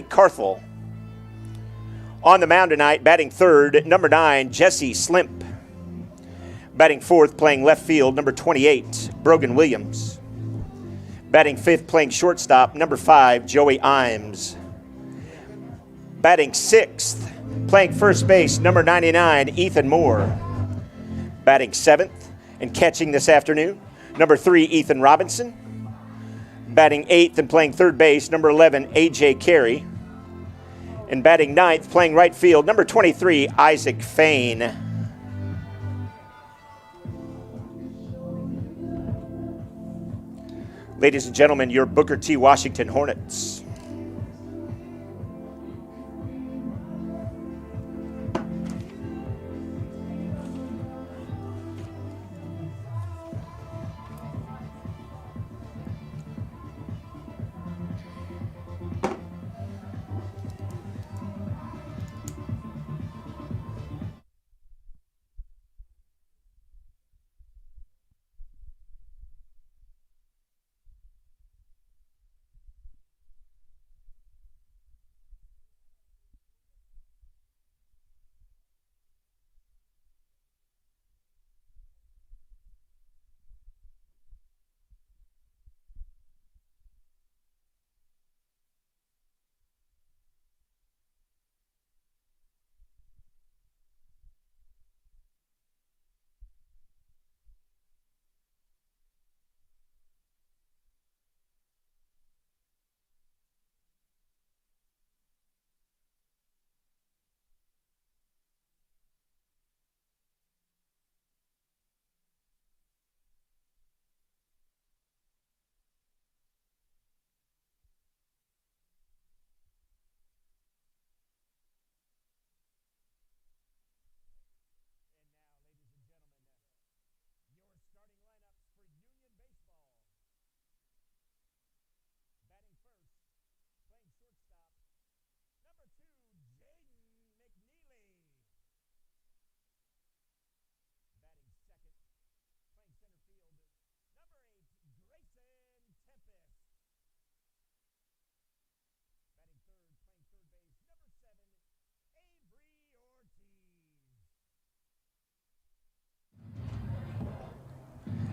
Carthel. On the mound tonight, batting third, number 9, Jesse Slimp. Batting fourth, playing left field, number 28, Brogan Williams. Batting fifth, playing shortstop, number 5, Joey Imes. Batting sixth, playing first base, number 99, Ethan Moore. Batting seventh and catching this afternoon, number 3, Ethan Robinson. Batting eighth and playing third base, number 11, A.J. Carey. And batting ninth, playing right field, number 23, Isaac Fain. Ladies and gentlemen, your Booker T. Washington Hornets.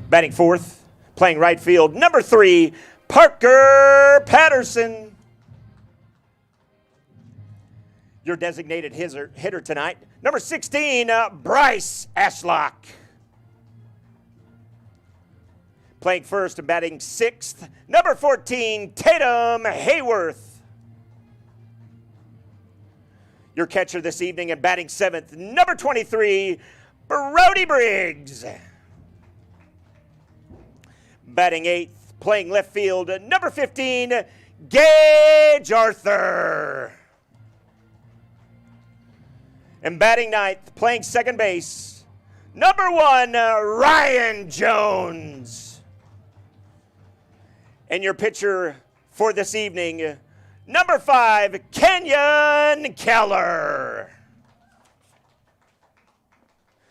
Batting fourth, playing right field, number 3, Parker Patterson. Your designated hitter tonight, number 16, Bryce Ashlock. Playing first and batting sixth, number 14, Tatum Hayworth. Your catcher this evening and batting seventh, number 23, Brody Briggs. Batting eighth, playing left field, number 15, Gage Arthur. And batting ninth, playing second base, number 1, Ryan Jones. And your pitcher for this evening, number 5, Kenyon Keller.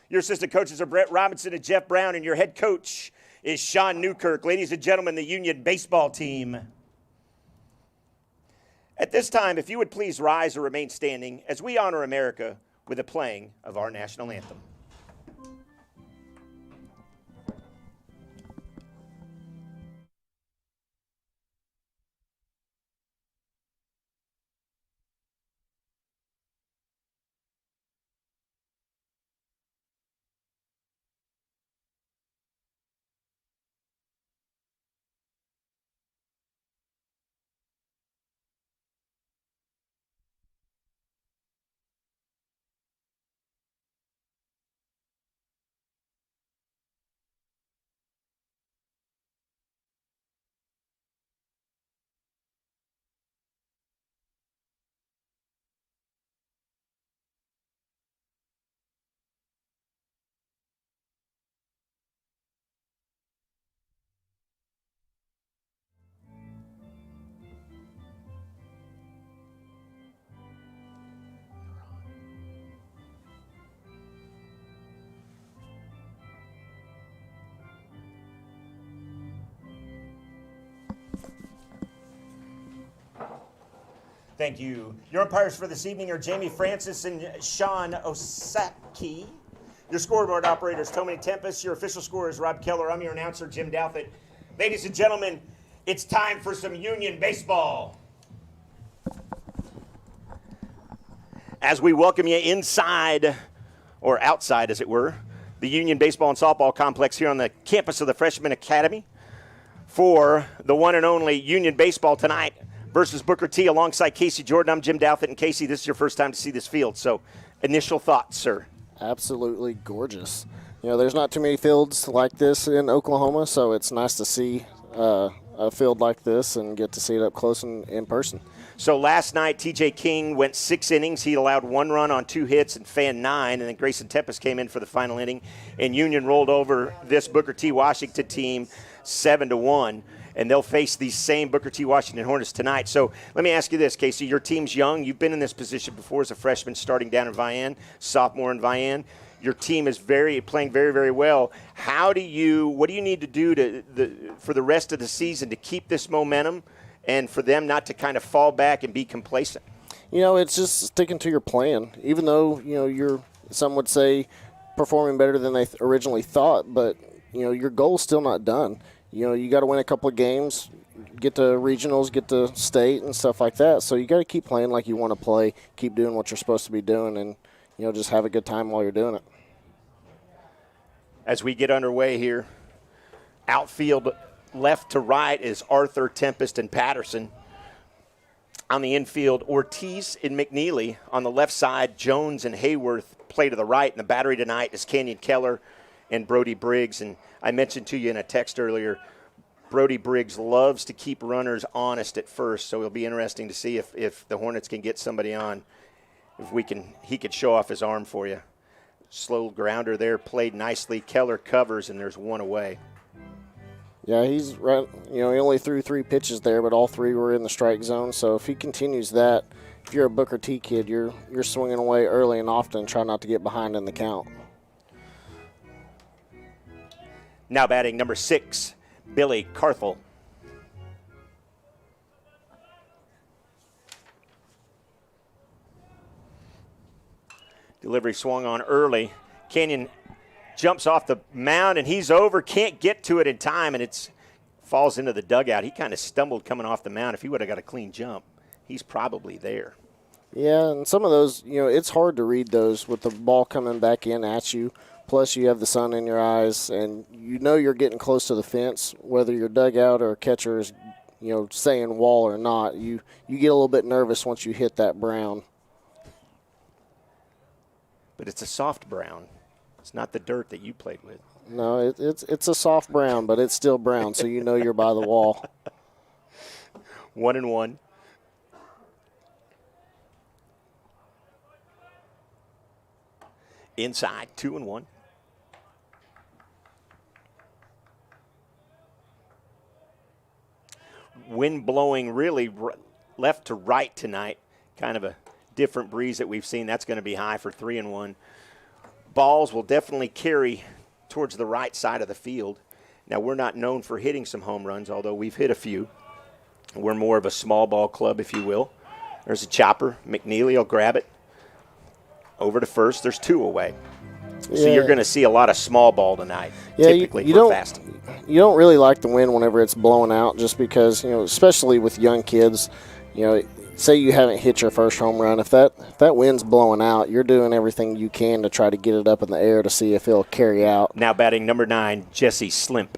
Your assistant coaches are Brett Robinson and Jeff Brown, and your head coach is Sean Newkirk. Ladies and gentlemen, the Union baseball team. At this time, if you would please rise or remain standing as we honor America with the playing of our national anthem. Thank you. Your umpires for this evening are Jamie Francis and Sean Osaki. Your scoreboard operator is Tony Tempest. Your official scorer is Rob Keller. I'm your announcer, Jim Douthit. Ladies and gentlemen, it's time for some Union baseball. As we welcome you inside, or outside as it were, the Union Baseball and Softball Complex here on the campus of the Freshman Academy for the one and only Union Baseball tonight versus Booker T alongside Casey Jordan. I'm Jim Douthit, and Casey, this is your first time to see this field, so initial thoughts, sir. Absolutely gorgeous. There's not too many fields like this in Oklahoma, so it's nice to see a field like this and get to see it up close and in person. So last night, TJ King went 6 innings. He allowed 1 run on 2 hits and fanned 9, and then Grayson Tempest came in for the final inning, and Union rolled over this Booker T. Washington team 7-1, and they'll face these same Booker T. Washington Hornets tonight. So let me ask you this, Casey. Your team's young. You've been in this position before as a freshman starting down in Vian, sophomore in Vian. Your team is playing very, very well. What do you need to do for the rest of the season to keep this momentum and for them not to kind of fall back and be complacent? It's just sticking to your plan. Even though, you're, some would say, performing better than they originally thought, but, your goal's still not done. You got to win a couple of games, get to regionals, get to state and stuff like that. So you got to keep playing like you want to play, keep doing what you're supposed to be doing, and, just have a good time while you're doing it. As we get underway here, outfield left to right is Arthur, Tempest, and Patterson. On the infield, Ortiz and McNeely. On the left side, Jones and Hayworth play to the right. And the battery tonight is Kenyon Keller and Brody Briggs. And I mentioned to you in a text earlier, Brody Briggs loves to keep runners honest at first, so it'll be interesting to see if the Hornets can get somebody on, he could show off his arm for you. Slow grounder there, played nicely. Keller covers, and there's 1 away. Yeah, he's right. He only threw 3 pitches there, but all 3 were in the strike zone. So if he continues that, if you're a Booker T kid, you're swinging away early and often, try not to get behind in the count. Now batting number 6, Billy Carthel. Delivery swung on early. Kenyon jumps off the mound, and he's over. Can't get to it in time, and it falls into the dugout. He kind of stumbled coming off the mound. If he would have got a clean jump, he's probably there. Yeah, and some of those, it's hard to read those with the ball coming back in at you. Plus, you have the sun in your eyes, and you're getting close to the fence, whether your dugout or catcher is, saying wall or not. You get a little bit nervous once you hit that brown. But it's a soft brown. It's not the dirt that you played with. No, it's a soft brown, but it's still brown, so you're by the wall. 1-1. Inside, 2-1. Wind blowing really left to right tonight. Kind of a different breeze that we've seen. That's going to be high for 3-1. Balls will definitely carry towards the right side of the field. Now, we're not known for hitting some home runs, although we've hit a few. We're more of a small ball club, if you will. There's a chopper. McNeely will grab it. Over to first. There's 2 away. So you're going to see a lot of small ball tonight, typically you for fast. You don't really like the wind whenever it's blowing out just because, especially with young kids, say you haven't hit your first home run. If that wind's blowing out, you're doing everything you can to try to get it up in the air to see if it'll carry out. Now batting number 9, Jesse Slimp.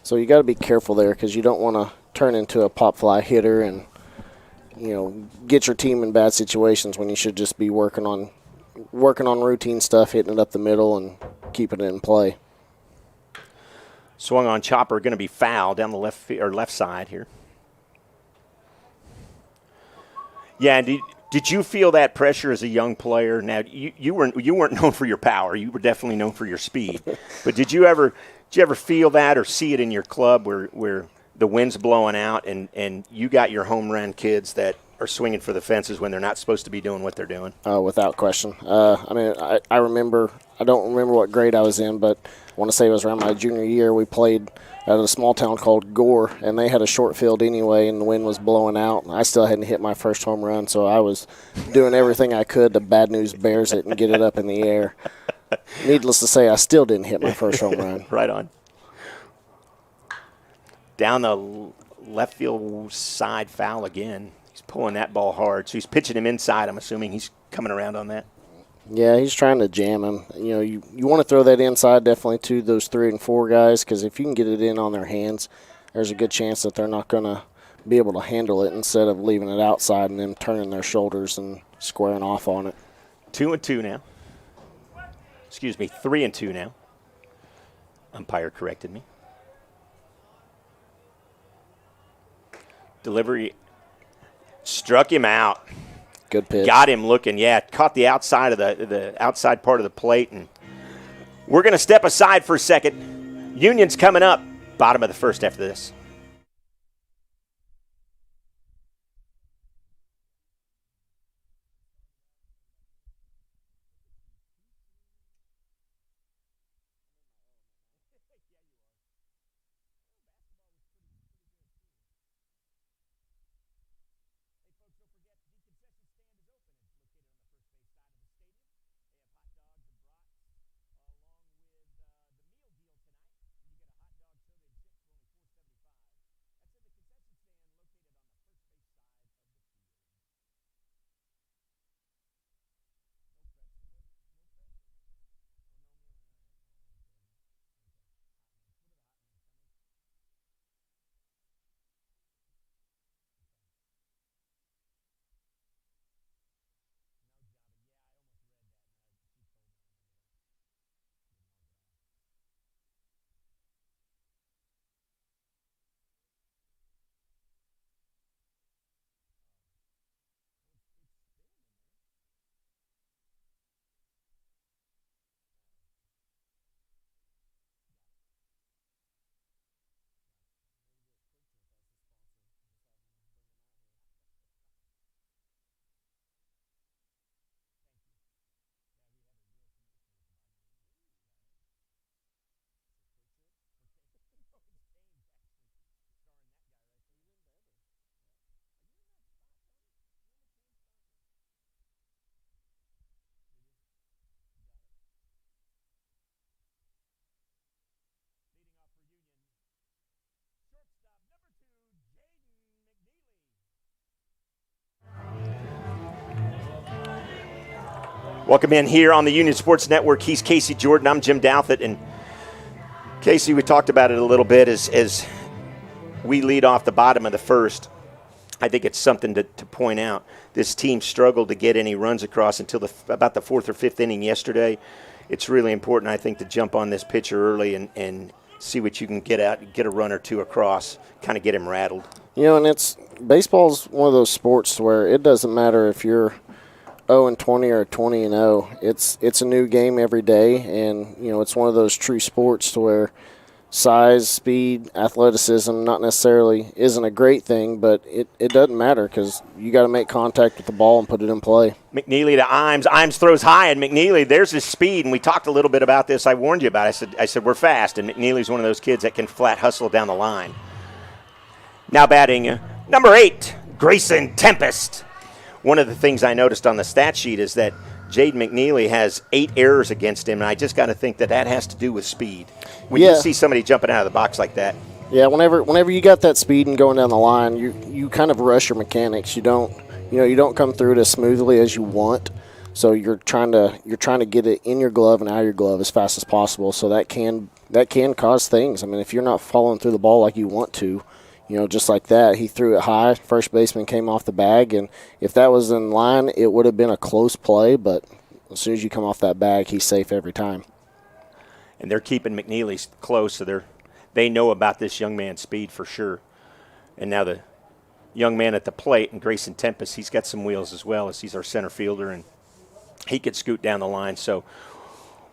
So you got to be careful there because you don't want to turn into a pop fly hitter and, get your team in bad situations when you should just be working on routine stuff, hitting it up the middle and keeping it in play. Swung on chopper, going to be foul down the left side here. Yeah, and did you feel that pressure as a young player? Now you weren't known for your power. You were definitely known for your speed. But did you ever feel that or see it in your club where the wind's blowing out and you got your home run kids that are swinging for the fences when they're not supposed to be doing what they're doing? Without question. I remember. I don't remember what grade I was in, but I want to say it was around my junior year. We played out of a small town called Gore, and they had a short field anyway, and the wind was blowing out. I still hadn't hit my first home run, so I was doing everything I could to bad news bears it and get it up in the air. Needless to say, I still didn't hit my first home run. Right on. Down the left field side, foul again. He's pulling that ball hard, so he's pitching him inside. I'm assuming he's coming around on that. Yeah, he's trying to jam him. You know, you want to throw that inside definitely to those 3 and 4 guys, because if you can get it in on their hands, there's a good chance that they're not going to be able to handle it instead of leaving it outside and them turning their shoulders and squaring off on it. 2-2 now. Excuse me, 3-2 now. Umpire corrected me. Delivery struck him out. Good pitch. Got him looking, caught the outside of the outside part of the plate, and we're going to step aside for a second. Union's coming up, bottom of the first after this. Welcome in here on the Union Sports Network. He's Casey Jordan. I'm Jim Douthit. And Casey, we talked about it a little bit as we lead off the bottom of the first. I think it's something to point out. This team struggled to get any runs across until about the 4th or 5th inning yesterday. It's really important, I think, to jump on this pitcher early and see what you can get out, get a run or two across, kind of get him rattled. You know, and baseball's one of those sports where it doesn't matter if you're 0-20 or 20-0. It's a new game every day, and you know it's one of those true sports to where size, speed, athleticism not necessarily isn't a great thing, but it doesn't matter because you got to make contact with the ball and put it in play. McNeely to Imes. Imes throws high, and McNeely, there's his speed, and we talked a little bit about this. I warned you about it. I said we're fast, and McNeely's one of those kids that can flat hustle down the line. Now batting number 8, Grayson Tempest. One of the things I noticed on the stat sheet is that Jade McNeely has 8 errors against him, and I just got to think that has to do with speed. When you see somebody jumping out of the box like that. Yeah, whenever you got that speed and going down the line, you kind of rush your mechanics. You don't come through it as smoothly as you want. So you're trying to get it in your glove and out of your glove as fast as possible. So that can cause things. I mean, if you're not following through the ball like you want to, just like that, he threw it high. First baseman came off the bag, and if that was in line, it would have been a close play. But as soon as you come off that bag, he's safe every time. And they're keeping McNeely close, so they know about this young man's speed for sure. And now the young man at the plate, and Grayson Tempest, he's got some wheels as well, as he's our center fielder, and he could scoot down the line. So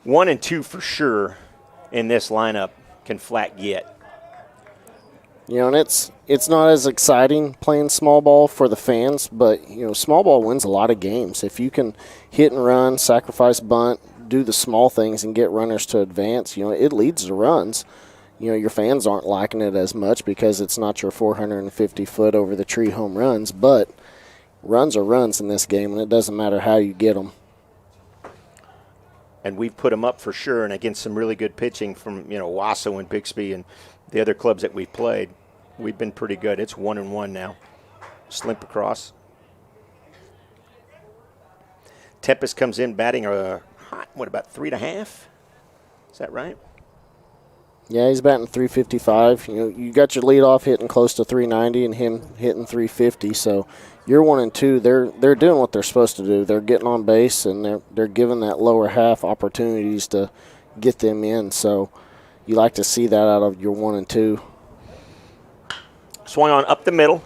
1 and 2 for sure in this lineup can flat get. And it's not as exciting playing small ball for the fans, but, small ball wins a lot of games. If you can hit and run, sacrifice bunt, do the small things and get runners to advance, it leads to runs. your fans aren't liking it as much because it's not your 450-foot over-the-tree home runs, but runs are runs in this game, and it doesn't matter how you get them. And we've put them up for sure, and against some really good pitching from, Wasso and Bixby and the other clubs that we've played. We've been pretty good. It's 1-1 now. Slimp across. Tempest comes in batting about 3.5? Is that right? Yeah, he's batting 355. You got your leadoff hitting close to 390 and him hitting 350. So you're 1 and 2. They're doing what they're supposed to do. They're getting on base and they're giving that lower half opportunities to get them in. So you like to see that out of your 1 and 2. Swung on up the middle.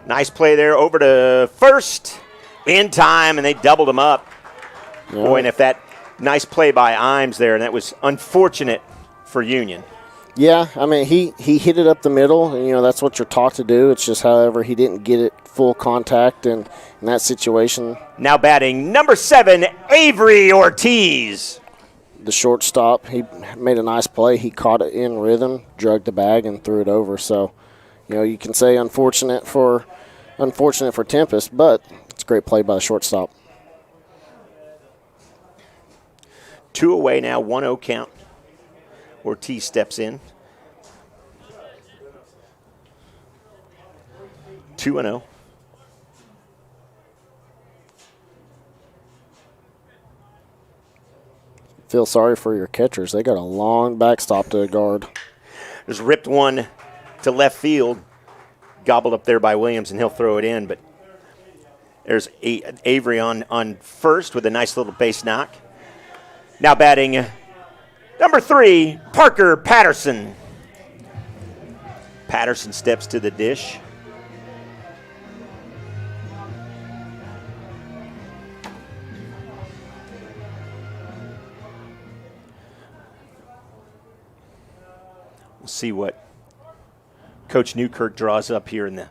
Nice play there over to first in time, and they doubled him up. Yeah. Boy, and if that nice play by Imes there, and that was unfortunate for Union. Yeah, I mean, he hit it up the middle, and, that's what you're taught to do. It's just, however, he didn't get it full contact in that situation. Now batting number 7, Avery Ortiz. The shortstop, he made a nice play. He caught it in rhythm, drugged the bag, and threw it over. So, you can say unfortunate for Tempest, but it's a great play by the shortstop. 2 away now, 1-0 count. Ortiz steps in. 2-0. Feel sorry for your catchers. They got a long backstop to guard. There's ripped one to left field, gobbled up there by Williams, and he'll throw it in. But there's Avery on first with a nice little base knock. Now batting number 3, Parker Patterson. Patterson steps to the dish. We'll see what Coach Newkirk draws up here in the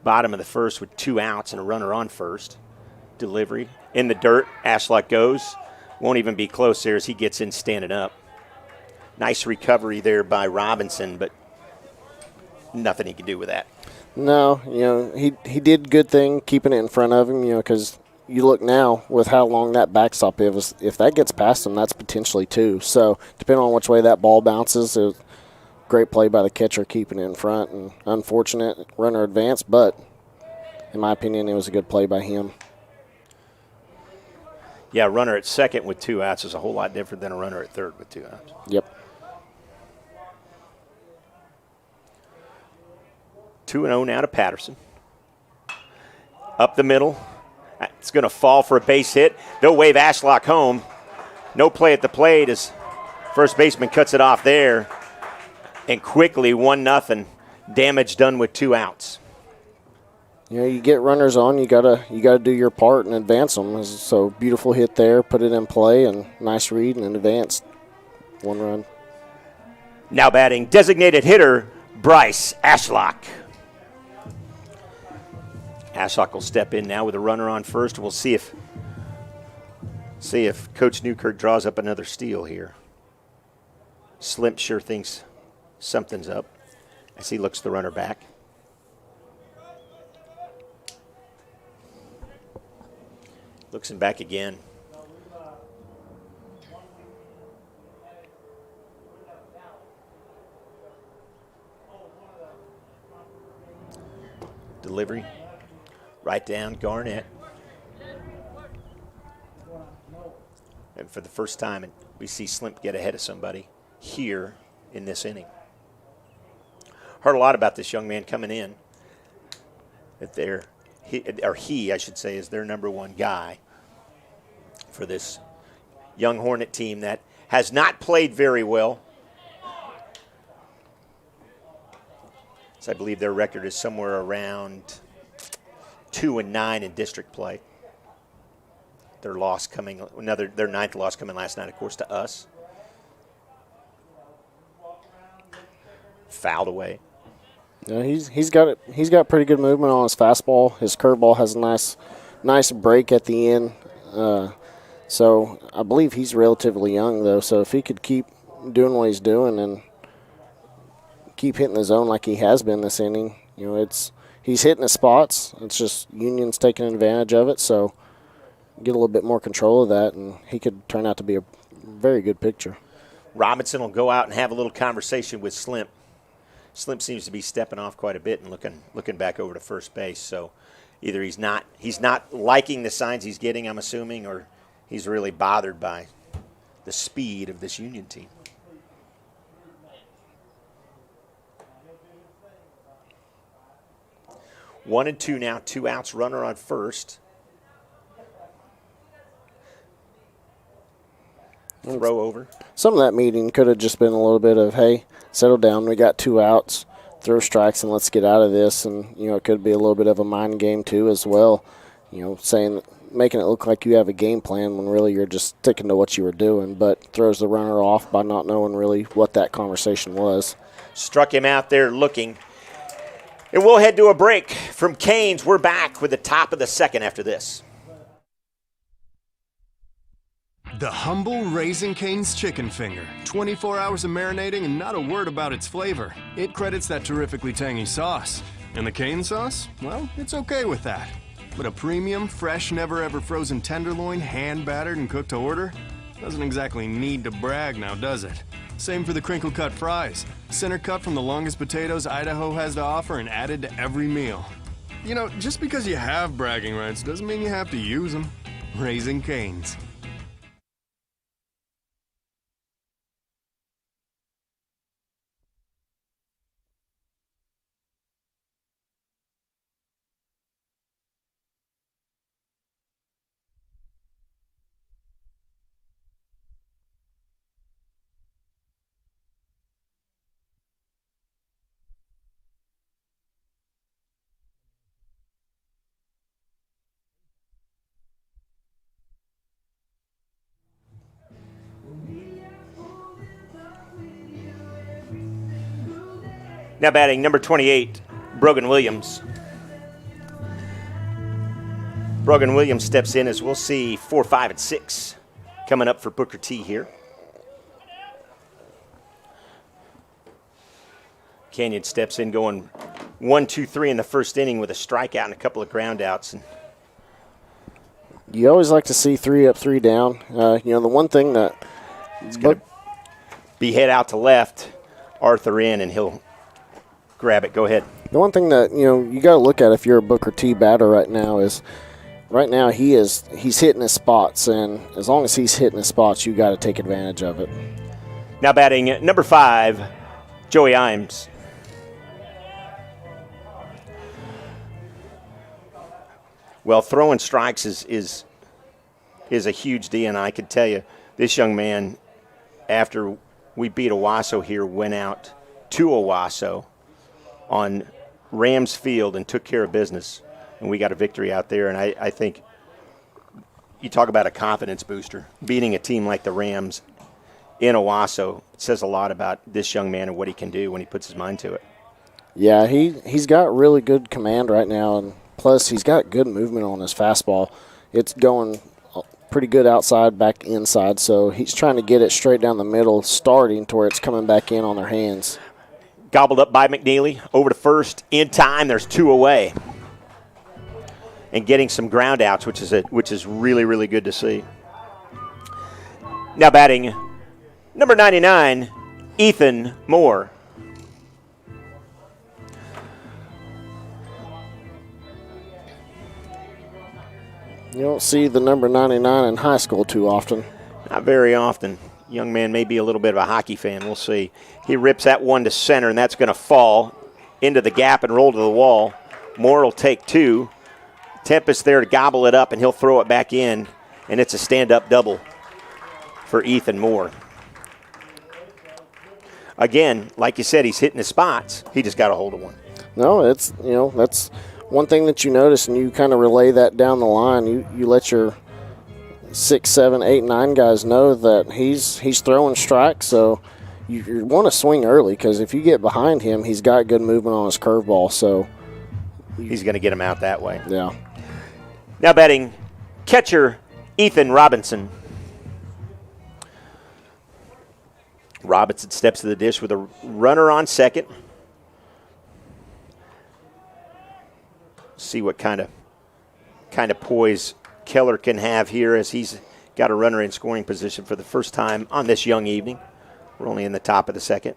bottom of the first with 2 outs and a runner on first. Delivery in the dirt. Ashlock goes. Won't even be close there as he gets in standing up. Nice recovery there by Robinson, but nothing he can do with that. No, he did good thing keeping it in front of him, because you look now with how long that backstop is. If that gets past him, that's potentially 2. So depending on which way that ball bounces, it was a great play by the catcher keeping it in front, and unfortunate runner advance, but in my opinion, it was a good play by him. Yeah, a runner at second with 2 outs is a whole lot different than a runner at third with 2 outs. Yep. 2-0 now to Patterson. Up the middle. It's going to fall for a base hit. They'll wave Ashlock home. No play at the plate as first baseman cuts it off there. And quickly, 1-0. Damage done with 2 outs. You get runners on, you gotta do your part and advance them. So beautiful hit there, put it in play, and nice read and advanced. 1 run. Now batting designated hitter Bryce Ashlock. Ashlock will step in now with a runner on first. We'll see if Coach Newkirk draws up another steal here. Slimp sure thinks something's up as he looks the runner back. Looks him back again. Delivery. Right down, Garnett. And for the first time, we see Slimp get ahead of somebody here in this inning. Heard a lot about this young man coming in. That he, I should say, is their number 1 guy for this young Hornet team that has not played very well. So I believe their record is somewhere around 2-9 in district play. Their loss coming, their 9th loss coming last night, of course, to us. Fouled away. Yeah, he's got pretty good movement on his fastball. His curveball has a nice break at the end. So I believe he's relatively young though. So if he could keep doing what he's doing and keep hitting the zone like he has been this inning. He's hitting his spots. It's just Union's taking advantage of it, so get a little bit more control of that, and he could turn out to be a very good pitcher. Robinson will go out and have a little conversation with Slimp. Slimp seems to be stepping off quite a bit and looking back over to first base. So either he's not liking the signs he's getting, I'm assuming, or he's really bothered by the speed of this Union team. One and two now, 2 outs, runner on first. Throw over. Some of that meeting could have just been a little bit of, hey, settle down. We got 2 outs, throw strikes, and let's get out of this. And, it could be a little bit of a mind game, too, as well. Making it look like you have a game plan when really you're just sticking to what you were doing, but throws the runner off by not knowing really what that conversation was. Struck him out there looking. And we'll head to a break. From Canes, we're back with the top of the second after this. The humble Raising Cane's chicken finger. 24 hours of marinating and not a word about its flavor. It credits that terrifically tangy sauce. And the cane sauce? Well, it's okay with that. But a premium, fresh, never-ever frozen tenderloin, hand-battered and cooked to order? Doesn't exactly need to brag now, does it? Same for the crinkle-cut fries. Center cut from the longest potatoes Idaho has to offer and added to every meal. Just because you have bragging rights doesn't mean you have to use them. Raising Cane's. Now batting number 28, Brogan Williams. Brogan Williams steps in as we'll see 4, 5, and 6 coming up for Booker T here. Canyon steps in going 1, 2, 3 in the first inning with a strikeout and a couple of ground outs. And you always like to see 3 up, 3 down. The one thing that it's going to be head out to left, Arthur in, and he'll grab it. Go ahead. The one thing that you got to look at if you're a Booker T batter right now is he's hitting his spots, and as long as he's hitting his spots, you got to take advantage of it. Now batting number 5, Joey Imes. Well, throwing strikes is a huge deal, and I can tell you this young man, after we beat Owasso here, went out to Owasso on Rams Field and took care of business, and we got a victory out there. And I think you talk about a confidence booster. Beating a team like the Rams in Owasso says a lot about this young man and what he can do when he puts his mind to it. Yeah, he's got really good command right now, and plus he's got good movement on his fastball. It's going pretty good outside, back inside, so he's trying to get it straight down the middle, starting to where it's coming back in on their hands. Gobbled up by McNeely, over to first, in time, there's 2 away. And getting some ground outs, which is really, really good to see. Now batting number 99, Ethan Moore. You don't see the number 99 in high school too often. Not very often. Young man may be a little bit of a hockey fan. We'll see. He rips that one to center, and that's going to fall into the gap and roll to the wall. Moore will take 2. Tempest there to gobble it up, and he'll throw it back in, and it's a stand-up double for Ethan Moore. Again, like you said, he's hitting his spots. He just got a hold of one. No, it's that's one thing that you notice, and you kind of relay that down the line. You let your 6, 7, 8, 9 guys know that he's throwing strikes, so you want to swing early because if you get behind him, he's got good movement on his curveball, so he's going to get him out that way. Yeah. Now batting catcher Ethan Robinson. Robinson steps to the dish with a runner on second. See what kind of poise Keller can have here as he's got a runner in scoring position for the first time on this young evening. We're only in the top of the second.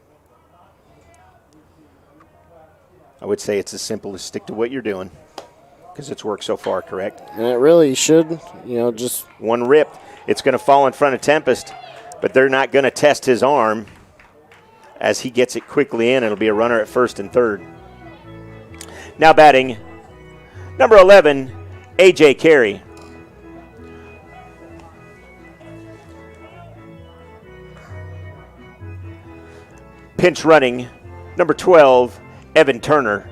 I would say it's as simple as stick to what you're doing because it's worked so far, correct? And it really should, just one rip. It's going to fall in front of Tempest, but they're not going to test his arm as he gets it quickly in. It'll be a runner at first and third. Now batting, number 11, A.J. Carey. Pinch running, number 12, Evan Turner.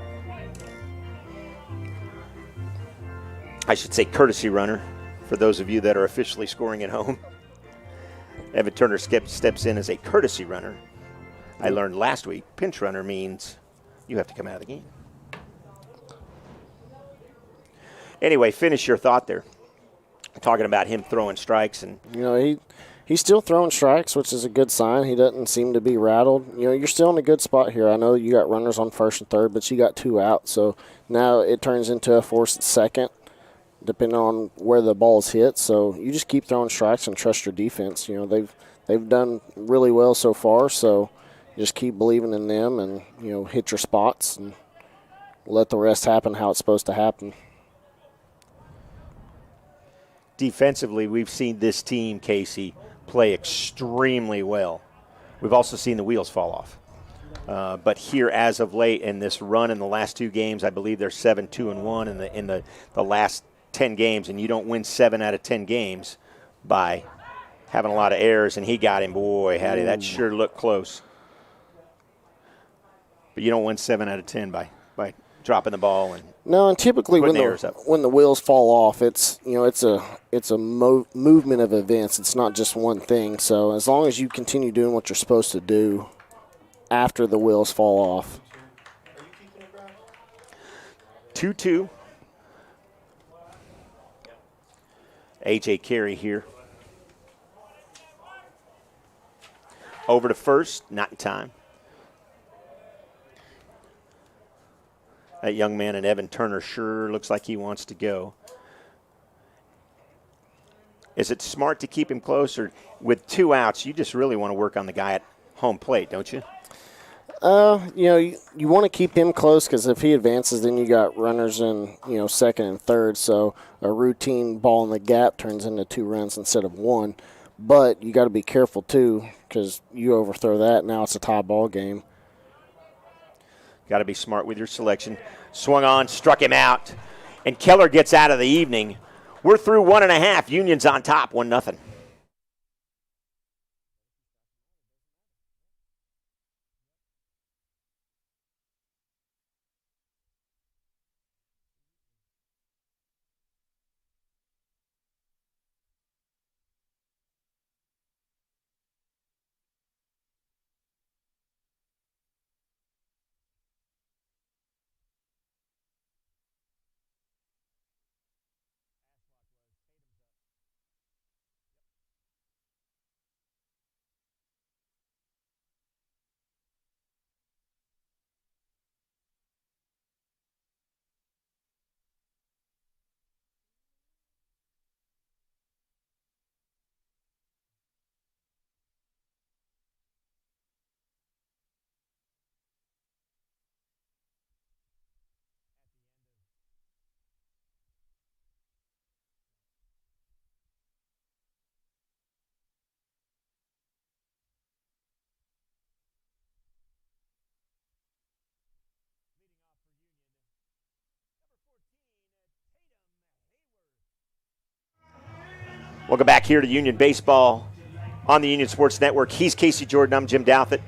I should say courtesy runner for those of you that are officially scoring at home. Evan Turner steps in as a courtesy runner. I learned last week pinch runner means you have to come out of the game. Anyway, finish your thought there. Talking about him throwing strikes. And he's still throwing strikes, which is a good sign. He doesn't seem to be rattled. You're still in a good spot here. I know you got runners on first and third, but you got 2 out. So now it turns into a force at second, depending on where the ball is hit. So you just keep throwing strikes and trust your defense. They've done really well so far. So just keep believing in them and hit your spots and let the rest happen how it's supposed to happen. Defensively, we've seen this team, Casey, play extremely well. We've also seen the wheels fall off. But here, as of late, in this run in the last 2 games, I believe they're 7-2-1 in the last 10 games, and you don't win 7 out of 10 games by having a lot of errors. And he got him, boy, howdy, that sure looked close. But you don't win 7 out of 10 by dropping the ball and no, and typically when the wheels fall off, it's a movement of events. It's not just one thing. So as long as you continue doing what you're supposed to do after the wheels fall off. 2-2. A.J. Carey here. Over to first, not in time. That young man in Evan Turner sure looks like he wants to go. Is it smart to keep him close, or with 2 outs, you just really want to work on the guy at home plate, don't you? You want to keep him close because if he advances, then you got runners in, second and third. So a routine ball in the gap turns into 2 runs instead of 1. But you got to be careful too because you overthrow that. Now it's a tie ball game. Got to be smart with your selection. Swung on, struck him out, and Keller gets out of the evening. We're through 1.5. Union's on top, 1-0. Welcome back here to Union Baseball on the Union Sports Network. He's Casey Jordan. I'm Jim Douthit.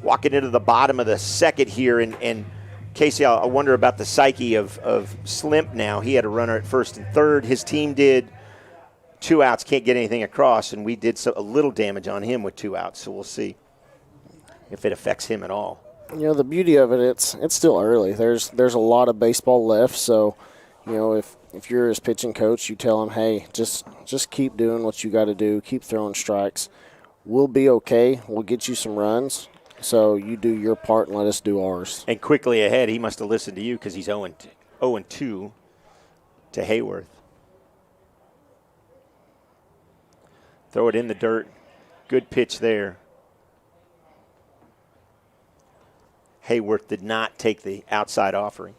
Walking into the bottom of the second here. And Casey, I wonder about the psyche of Slimp now. He had a runner at first and third. His team did 2 outs, can't get anything across, and we did a little damage on him with 2 outs. So we'll see if it affects him at all. The beauty of it, it's still early. There's a lot of baseball left, so if you're his pitching coach, you tell him, hey, just keep doing what you got to do, keep throwing strikes. we'll be okay. We'll get you some runs. So you do your part and let us do ours. And quickly ahead, he must have listened to you because he's 0-2 to Hayworth. Throw it in the dirt. Good pitch there. Hayworth did not take the outside offering.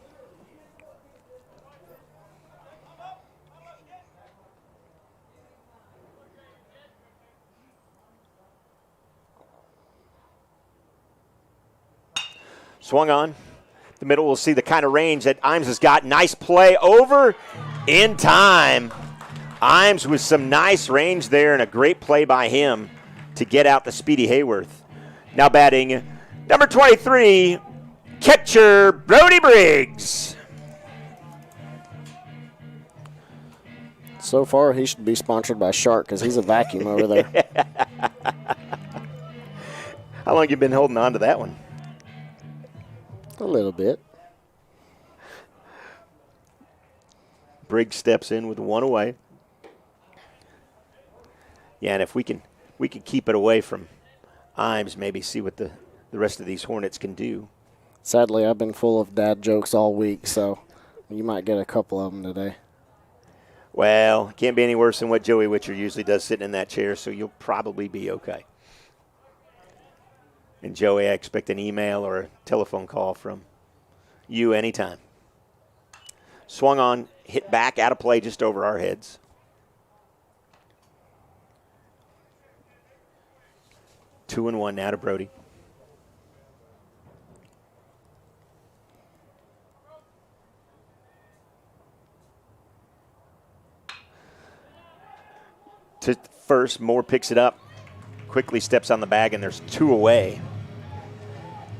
Swung on. The middle will see the kind of range that Imes has got. Nice play over in time. Imes with some nice range there and a great play by him to get out the speedy Hayworth. Now batting number 23, catcher Brody Briggs. So far, he should be sponsored by Shark because he's a vacuum over there. How long have you been holding on to that one? A little bit. Briggs steps in with one away. Yeah, and if we can keep it away from Imes, maybe see what the rest of these Hornets can do. Sadly, I've been full of dad jokes all week, so you might get a couple of them today. Well, can't be any worse than what Joey Witcher usually does sitting in that chair, so you'll probably be okay. And Joey, I expect an email or a telephone call from you anytime. Swung on, hit back, out of play just over our heads. Two and one now to Brody. To first, Moore picks it up, quickly steps on the bag, and there's two away.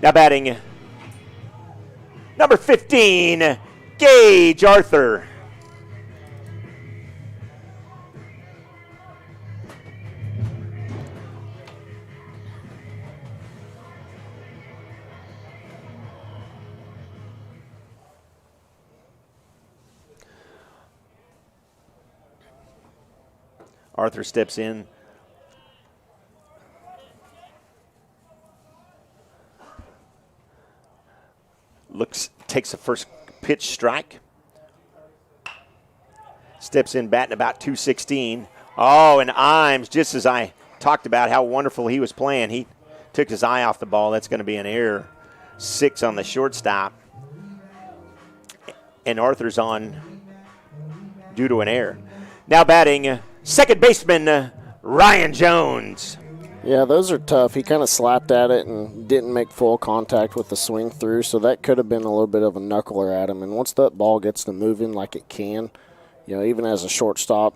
Now batting number 15, Gage Arthur. Arthur steps in. Takes the first pitch strike. Steps in batting about 216. Oh, and Imes, just as I talked about how wonderful he was playing, he took his eye off the ball. That's going to be an error. 6 on the shortstop. And Arthur's on due to an error. Now batting second baseman Ryan Jones. Yeah, those are tough. He kind of slapped at it and didn't make full contact with the swing through, so that could have been a little bit of a knuckler at him. And once that ball gets to moving like it can, even as a shortstop,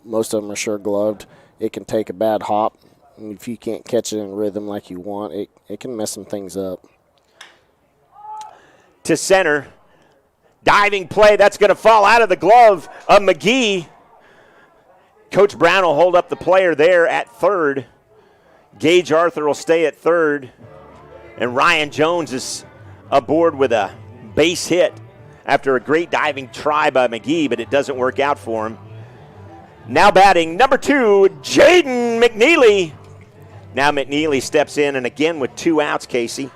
most of them are sure gloved. It can take a bad hop, and if you can't catch it in rhythm like you want, it can mess some things up. To center, diving play, that's going to fall out of the glove of Mcgee. Coach Brown will hold up the player there at third. Gage Arthur will stay at third. And Ryan Jones is aboard with a base hit after a great diving try by Mcgee, but it doesn't work out for him. Now batting number 2, Jaden McNeely. Now McNeely steps in, and again with 2 outs, Casey.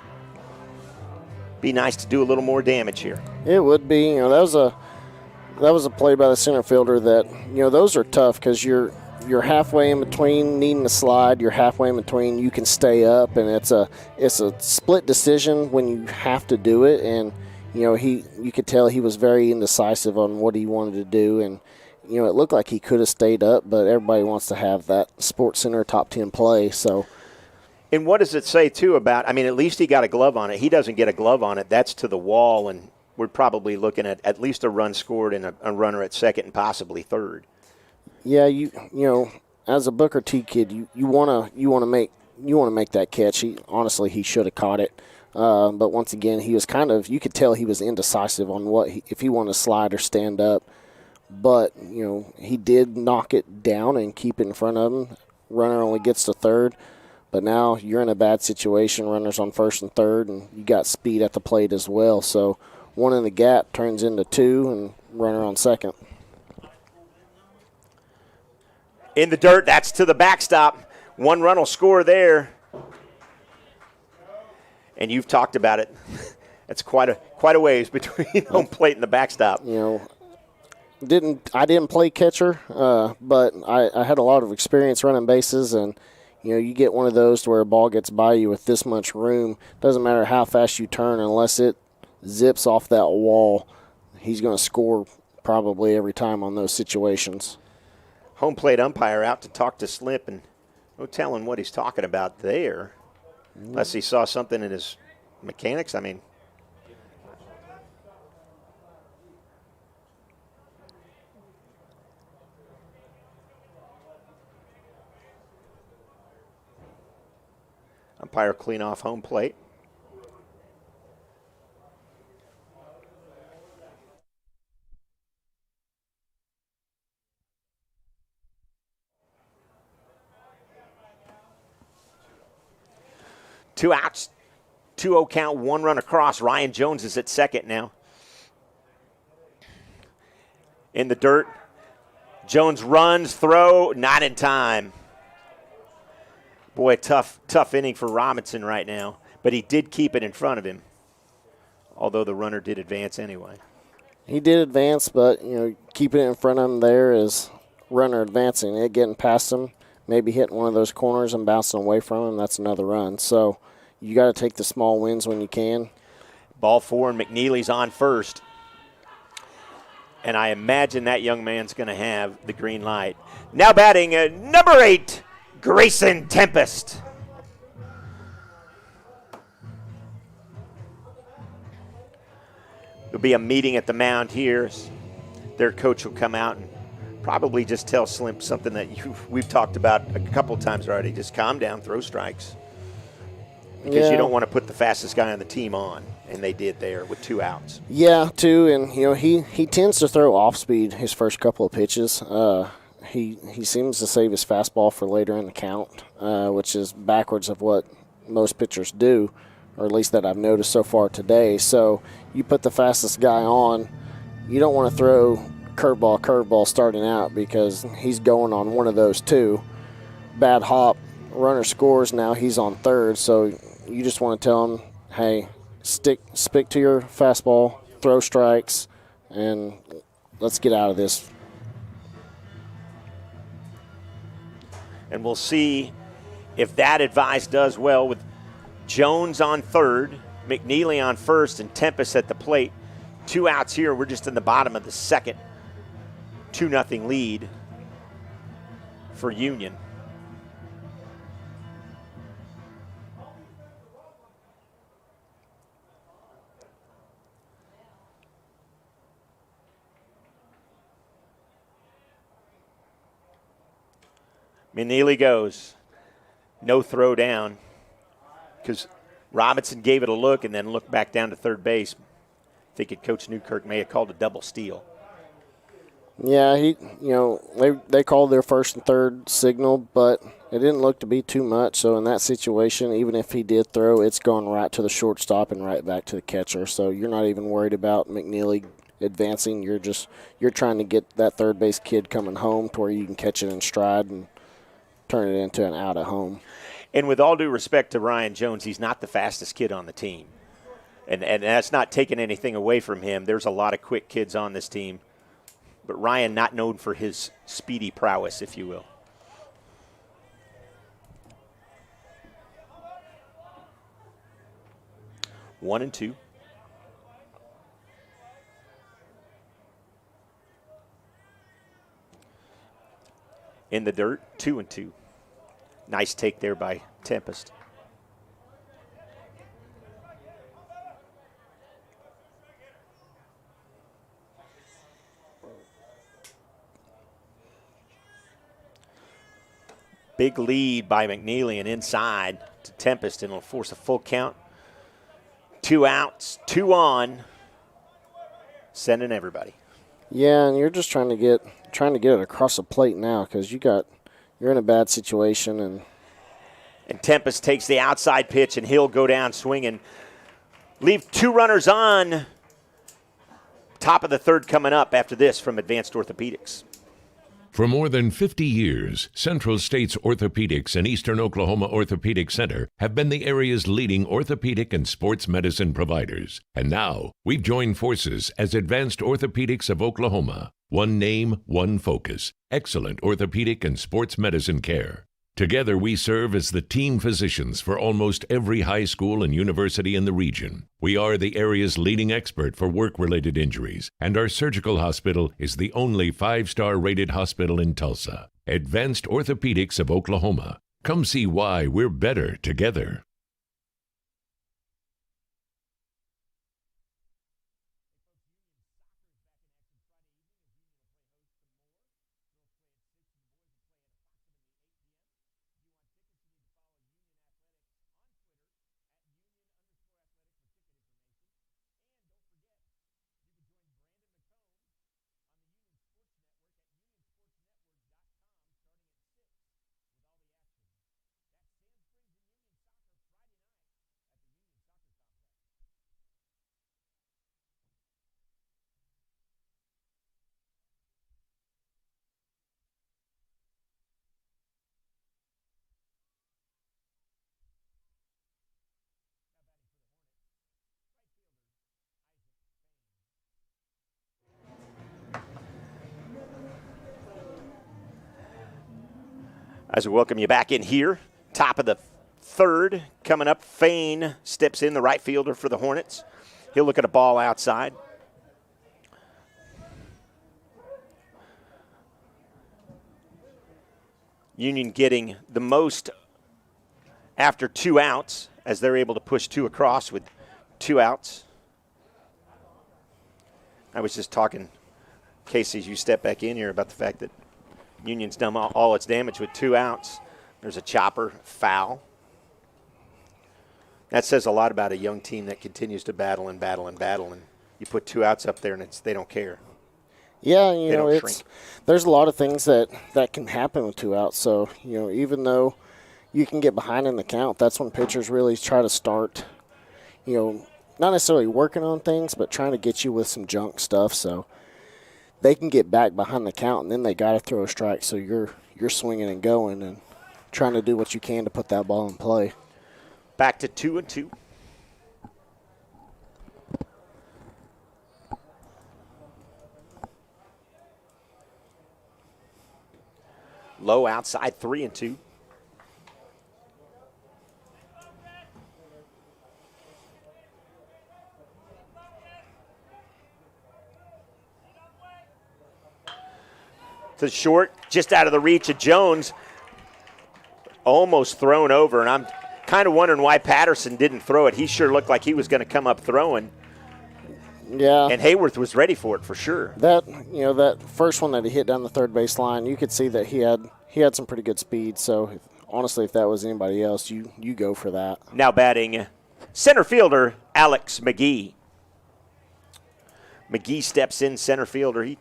Be nice to do a little more damage here. It would be. That was a play by the center fielder that, those are tough because you're halfway in between needing to slide. You're halfway in between you can stay up, and it's a split decision when you have to do it. And you could tell he was very indecisive on what he wanted to do, and it looked like he could have stayed up, but everybody wants to have that Sports Center top 10 play. So, and what does it say too about? At least he got a glove on it. He doesn't get a glove on it. That's to the wall, and we're probably looking at least a run scored and a runner at second and possibly third. Yeah, as a Booker T kid, you want to make that catch. He should have caught it, but once again, he was you could tell he was indecisive on if he wanted to slide or stand up. But he did knock it down and keep it in front of him. Runner only gets to third, but now you're in a bad situation. Runners on first and third, and you got speed at the plate as well. So 1 in the gap turns into 2, and runner on second. In the dirt, that's to the backstop. One run will score there. And you've talked about it. That's quite a ways between home plate and the backstop. You know, I didn't play catcher, but I had a lot of experience running bases, and you know, you get one of those to where a ball gets by you with this much room. Doesn't matter how fast you turn, unless it zips off that wall, he's going to score probably every time on those situations. Home plate umpire out to talk to Slip, and no telling what he's talking about there, unless he saw something in his mechanics. I mean, umpire clean off home plate. Two outs, 2-0 count, one run across. Ryan Jones is at second now. In the dirt. Jones runs, throw, not in time. Boy, tough inning for Robinson right now. But he did keep it in front of him, although the runner did advance anyway. He did advance, but, you know, keeping it in front of him there is runner advancing. It getting past him, maybe hitting one of those corners and bouncing away from him, that's another run. So you got to take the small wins when you can. Ball four, and McNeely's on first. And I imagine that young man's going to have the green light. Now batting number 8, Grayson Tempest. There'll be a meeting at the mound here. Their coach will come out and probably just tell Slim something that we've talked about a couple times already. Just calm down, throw strikes. Because you don't want to put the fastest guy on the team on, and they did there with 2 outs. Yeah, too, and you know he tends to throw off speed his first couple of pitches. He seems to save his fastball for later in the count, which is backwards of what most pitchers do, or at least that I've noticed so far today. So you put the fastest guy on, you don't want to throw curveball starting out because he's going on one of those two. Bad hop, runner scores, now he's on third, so you just want to tell him, hey, stick to your fastball, throw strikes, and let's get out of this. And we'll see if that advice does well with Jones on third, McNeely on first, and Tempest at the plate. 2 outs here. We're just in the bottom of the second. 2-0 lead for Union. McNeely goes. No throw down because Robinson gave it a look and then looked back down to third base. Thinking Coach Newkirk may have called a double steal. Yeah, they called their first and third signal, but it didn't look to be too much. So in that situation, even if he did throw, it's going right to the shortstop and right back to the catcher. So you're not even worried about McNeely advancing. You're trying to get that third base kid coming home to where you can catch it in stride and turn it into an out at home. And with all due respect to Ryan Jones, he's not the fastest kid on the team. And that's not taking anything away from him. There's a lot of quick kids on this team. But Ryan not known for his speedy prowess, if you will. One and two. In the dirt, 2-2. Nice take there by Tempest. Big lead by McNeely and inside to Tempest, and it'll force a full count. 2 outs, 2 on, sending everybody. Yeah, and you're just trying to get it across the plate now because you're in a bad situation. And Tempest takes the outside pitch, and he'll go down swinging. Leave 2 runners on. Top of the third coming up after this from Advanced Orthopedics. For more than 50 years, Central States Orthopedics and Eastern Oklahoma Orthopedic Center have been the area's leading orthopedic and sports medicine providers. And now, we've joined forces as Advanced Orthopedics of Oklahoma. One name, one focus. Excellent orthopedic and sports medicine care. Together, we serve as the team physicians for almost every high school and university in the region. We are the area's leading expert for work-related injuries, and our surgical hospital is the only 5-star rated hospital in Tulsa. Advanced Orthopedics of Oklahoma. Come see why we're better together. As we welcome you back in here, top of the third coming up. Fain steps in, the right fielder for the Hornets. He'll look at a ball outside. Union getting the most after 2 outs, as they're able to push 2 across with 2 outs. I was just talking, Casey, as you step back in here, about the fact that Union's done all its damage with 2 outs. There's a chopper, foul. That says a lot about a young team that continues to battle and battle and battle, and you put 2 outs up there and they don't care. Yeah, there's a lot of things that can happen with 2 outs. So, even though you can get behind in the count, that's when pitchers really try to start, not necessarily working on things, but trying to get you with some junk stuff. So they can get back behind the count, and then they got to throw a strike. So you're swinging and going and trying to do what you can to put that ball in play. Back to 2-2. Low outside, 3-2. To short, just out of the reach of Jones. Almost thrown over, and I'm kind of wondering why Patterson didn't throw it. He sure looked like he was going to come up throwing. Yeah. And Hayworth was ready for it for sure. That first one that he hit down the third base line, you could see that he had some pretty good speed. So honestly, if that was anybody else, you go for that. Now batting center fielder Alex Mcgee. Mcgee steps in, center fielder. He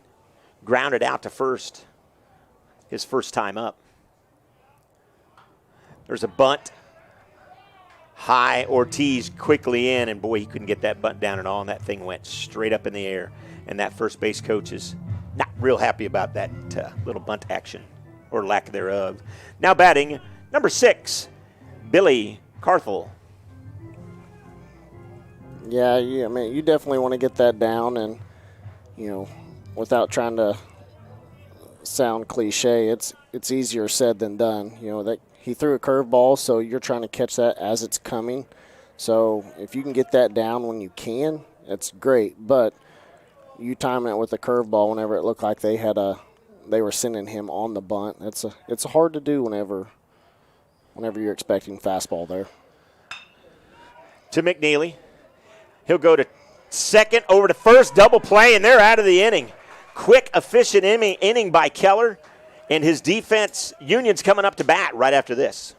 grounded out to first his first time up. There's a bunt. High, Ortiz quickly in, and boy, he couldn't get that bunt down at all, and that thing went straight up in the air. And that first base coach is not real happy about that little bunt action, or lack thereof. Now batting, number 6, Billy Carthel. Yeah, you definitely want to get that down, and, without trying to sound cliche, it's easier said than done. That he threw a curveball, so you're trying to catch that as it's coming. So if you can get that down when you can, it's great. But you time it with a curveball whenever it looked like they were sending him on the bunt. It's hard to do whenever you're expecting fastball there. To McNeely. He'll go to second, over to first, double play, and they're out of the inning. Quick, efficient inning by Keller. And his defense, Union's coming up to bat right after this.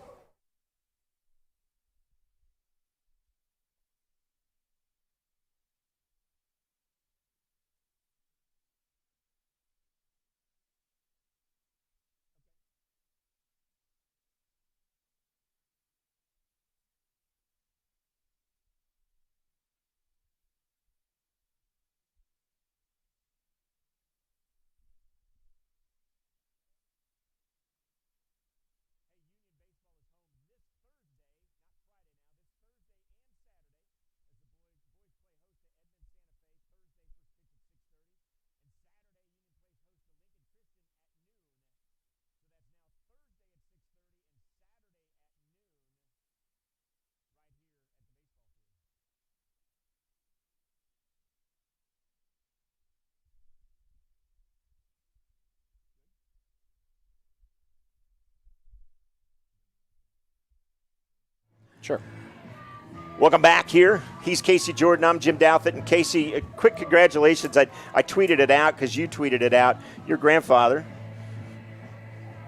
Sure. Welcome back here. He's Casey Jordan. I'm Jim Douthit. And Casey, a quick congratulations. I tweeted it out because you tweeted it out. Your grandfather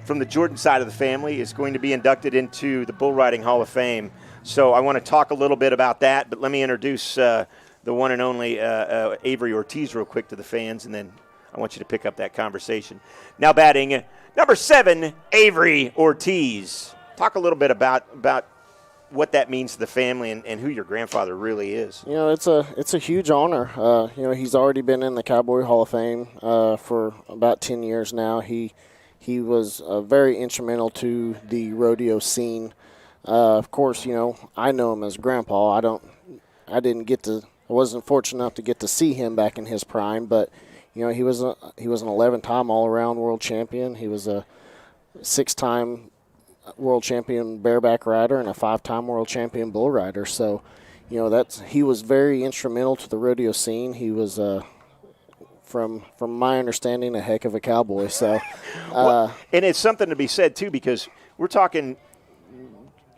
from the Jordan side of the family is going to be inducted into the Bull Riding Hall of Fame. So I want to talk a little bit about that, but let me introduce the one and only Avery Ortiz real quick to the fans, and then I want you to pick up that conversation. Now batting number 7, Avery Ortiz. Talk a little bit about what that means to the family and who your grandfather really is. You know, it's a huge honor. You know, he's already been in the Cowboy Hall of Fame for about 10 years now. He was very instrumental to the rodeo scene. Of course, you know, I know him as Grandpa. I wasn't fortunate enough to get to see him back in his prime, but you know, he was an 11-time all-around world champion. He was a 6-time world champion bareback rider and a 5-time world champion bull rider. So, you know, he was very instrumental to the rodeo scene. He was from my understanding, a heck of a cowboy. So, and it's something to be said too, because we're talking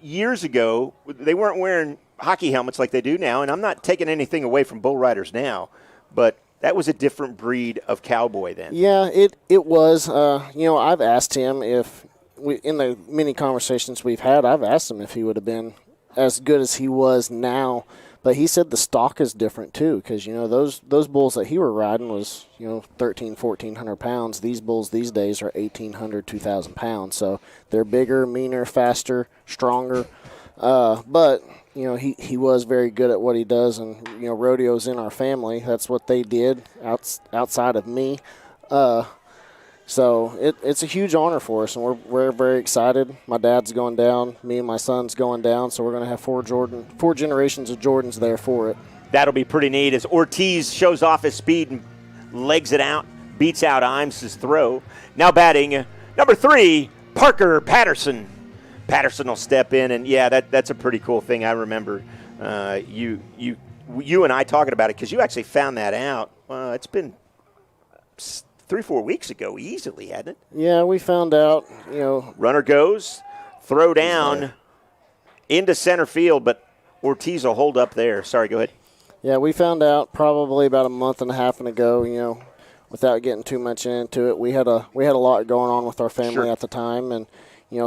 years ago, they weren't wearing hockey helmets like they do now, and I'm not taking anything away from bull riders now, but that was a different breed of cowboy then. Yeah, it was. You know, I've asked him in the many conversations we've had, I've asked him if he would have been as good as he was now. But he said the stock is different too, because you know those bulls that he were riding was 1,400 pounds. These bulls these days are 1,800, 2,000 pounds. So they're bigger, meaner, faster, stronger. But you know he was very good at what he does, and you know rodeo's in our family. That's what they did outside of me. So it's a huge honor for us, and we're very excited. My dad's going down, me and my son's going down, so we're going to have four generations of Jordans there for it. That'll be pretty neat as Ortiz shows off his speed and legs it out, beats out Imes' throw. Now batting number 3, Parker Patterson. Patterson will step in, and yeah, that's a pretty cool thing. I remember you and I talking about it because you actually found that out. It's been 3-4 weeks ago, easily, hadn't it? Yeah, we found out, Runner goes, throw down into center field, but Ortiz will hold up there. Sorry, go ahead. Yeah, we found out probably about a month and a half ago, without getting too much into it. We had a lot going on with our family at the time, and,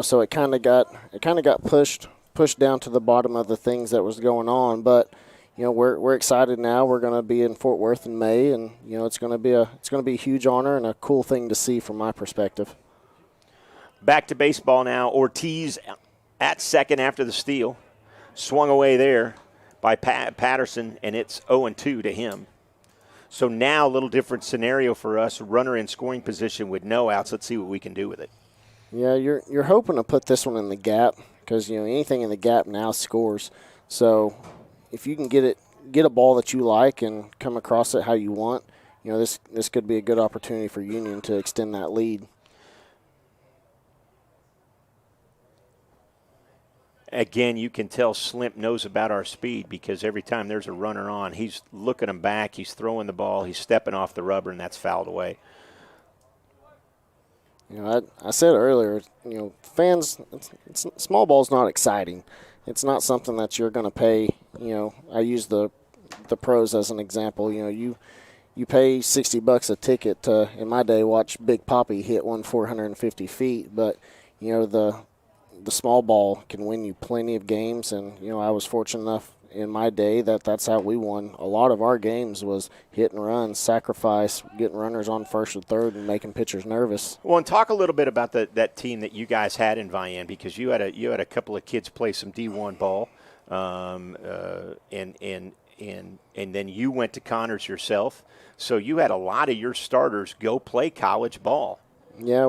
so it kind of got pushed down to the bottom of the things that was going on, but we're excited now. We're going to be in Fort Worth in May, and it's going to be a huge honor and a cool thing to see from my perspective. Back to baseball now. Ortiz at second after the steal, swung away there by Patterson, and it's 0-2 to him. So now a little different scenario for us. Runner in scoring position with no outs. Let's see what we can do with it. Yeah, you're hoping to put this one in the gap because anything in the gap now scores. So if you can get a ball that you like and come across it how you want, this could be a good opportunity for Union to extend that lead. Again, you can tell Slimp knows about our speed because every time there's a runner on, he's looking him back, he's throwing the ball, he's stepping off the rubber, and that's fouled away. I said earlier, fans, small ball's not exciting. It's not something that you're going to pay. I use the pros as an example. You pay $60 a ticket to, in my day, watch Big Papi hit one 450 feet. But the small ball can win you plenty of games, and I was fortunate enough in my day that's how we won a lot of our games was hit and run, sacrifice, getting runners on first or third, and making pitchers nervous. Well, and talk a little bit about that team that you guys had in Vian, because you had a couple of kids play some D1 ball, and then you went to Connors yourself, so you had a lot of your starters go play college ball. Yeah, I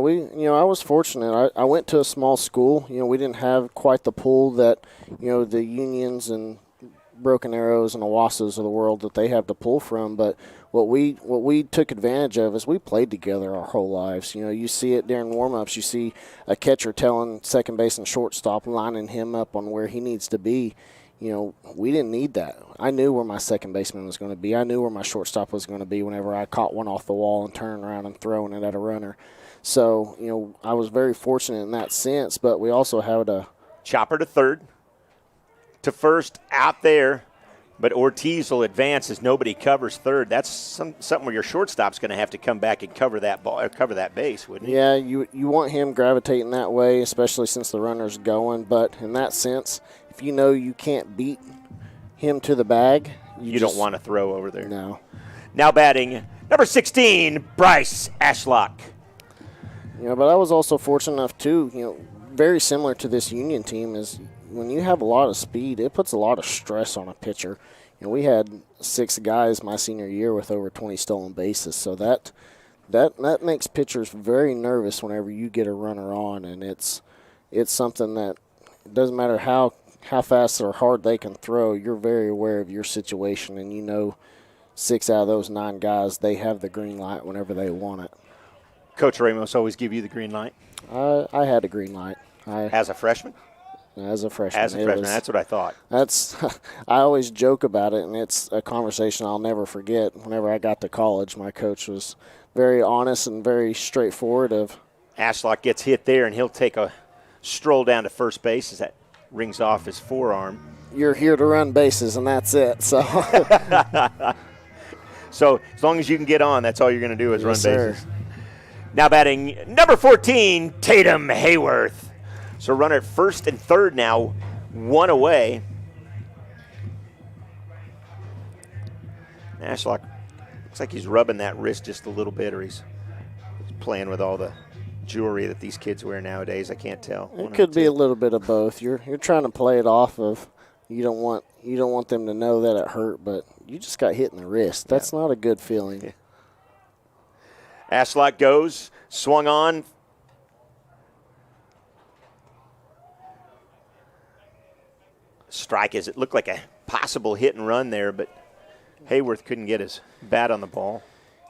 was fortunate. I went to a small school. We didn't have quite the pool that the Unions and Broken Arrows and Owasas of the world that they have to pull from, but what we took advantage of is we played together our whole lives. You see it during warm-ups. You see a catcher telling second base and shortstop, lining him up on where he needs to be. We didn't need that. I knew where my second baseman was going to be. I knew where my shortstop was going to be whenever I caught one off the wall and turned around and throwing it at a runner. So, I was very fortunate in that sense, but we also had a chopper to third. to first out there, but Ortiz will advance as nobody covers third. That's something where your shortstop's going to have to come back and cover that ball, or cover that base, wouldn't he? Yeah, you want him gravitating that way, especially since the runner's going. But in that sense, if you know you can't beat him to the bag, you don't want to throw over there. No. Now batting, number 16, Bryce Ashlock. But I was also fortunate enough too, very similar to this Union team, is when you have a lot of speed, it puts a lot of stress on a pitcher. We had 6 guys my senior year with over 20 stolen bases, so that makes pitchers very nervous whenever you get a runner on, and it's something that it doesn't matter how fast or hard they can throw, you're very aware of your situation, and 6 out of those 9 guys, they have the green light whenever they want it. Coach Ramos always give you the green light? I had a green light. As a freshman? As a freshman. That's what I thought. I always joke about it, and it's a conversation I'll never forget. Whenever I got to college, my coach was very honest and very straightforward. Ashlock gets hit there, and he'll take a stroll down to first base as that rings off his forearm. You're here to run bases, and that's it. So, so as long as you can get on, that's all you're going to do is run bases. Sir. Now batting number 14, Tatum Hayworth. So runner at first and third now, 1 away. Ashlock looks like he's rubbing that wrist just a little bit, or he's playing with all the jewelry that these kids wear nowadays. I can't tell. It could be a little bit of both. You're trying to play it off of you don't want them to know that it hurt, but you just got hit in the wrist. That's not a good feeling. Yeah. Ashlock goes, swung on. Strike as it looked like a possible hit and run there, but Hayworth couldn't get his bat on the ball.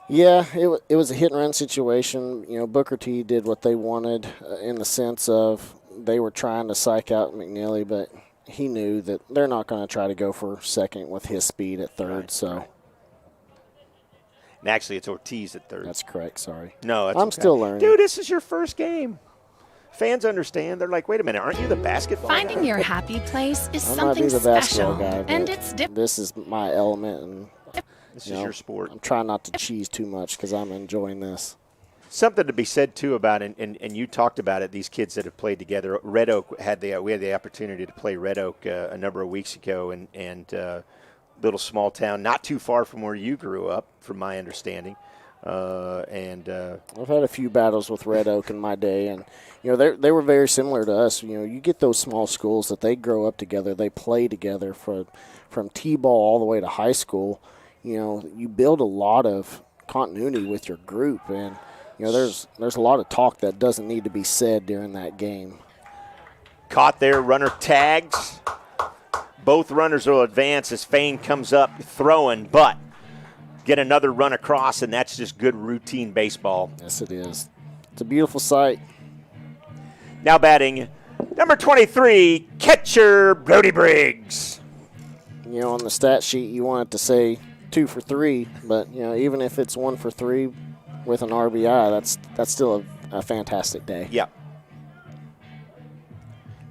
Yeah, it was a hit and run situation. Booker T did what they wanted in the sense of they were trying to psych out McNeely, but he knew that they're not going to try to go for second with his speed at third. Right, so. Right. And actually, it's Ortiz at third. That's correct. Sorry. No, I'm still learning. Dude, this is your first game. Fans understand. They're like, wait a minute, aren't you the basketball guy? Finding your happy place is I something might be the basketball special, guy, and it's different. This is my element, and this is your sport. I'm trying not to cheese too much because I'm enjoying this. Something to be said too about, and you talked about it. These kids that have played together. Red Oak we had the opportunity to play Red Oak a number of weeks ago, and little small town, not too far from where you grew up, from my understanding. I've had a few battles with Red Oak in my day, and they were very similar to us. You get those small schools that they grow up together, they play together from T-ball all the way to high school. You build a lot of continuity with your group, and there's a lot of talk that doesn't need to be said during that game. Caught there, runner tags. Both runners will advance as Fain comes up throwing, but get another run across, and that's just good routine baseball. Yes, it is. It's a beautiful sight. Now batting, number 23, catcher Brody Briggs. On the stat sheet, you want it to say 2 for 3, but even if it's 1 for 3 with an RBI, that's still a fantastic day. Yeah.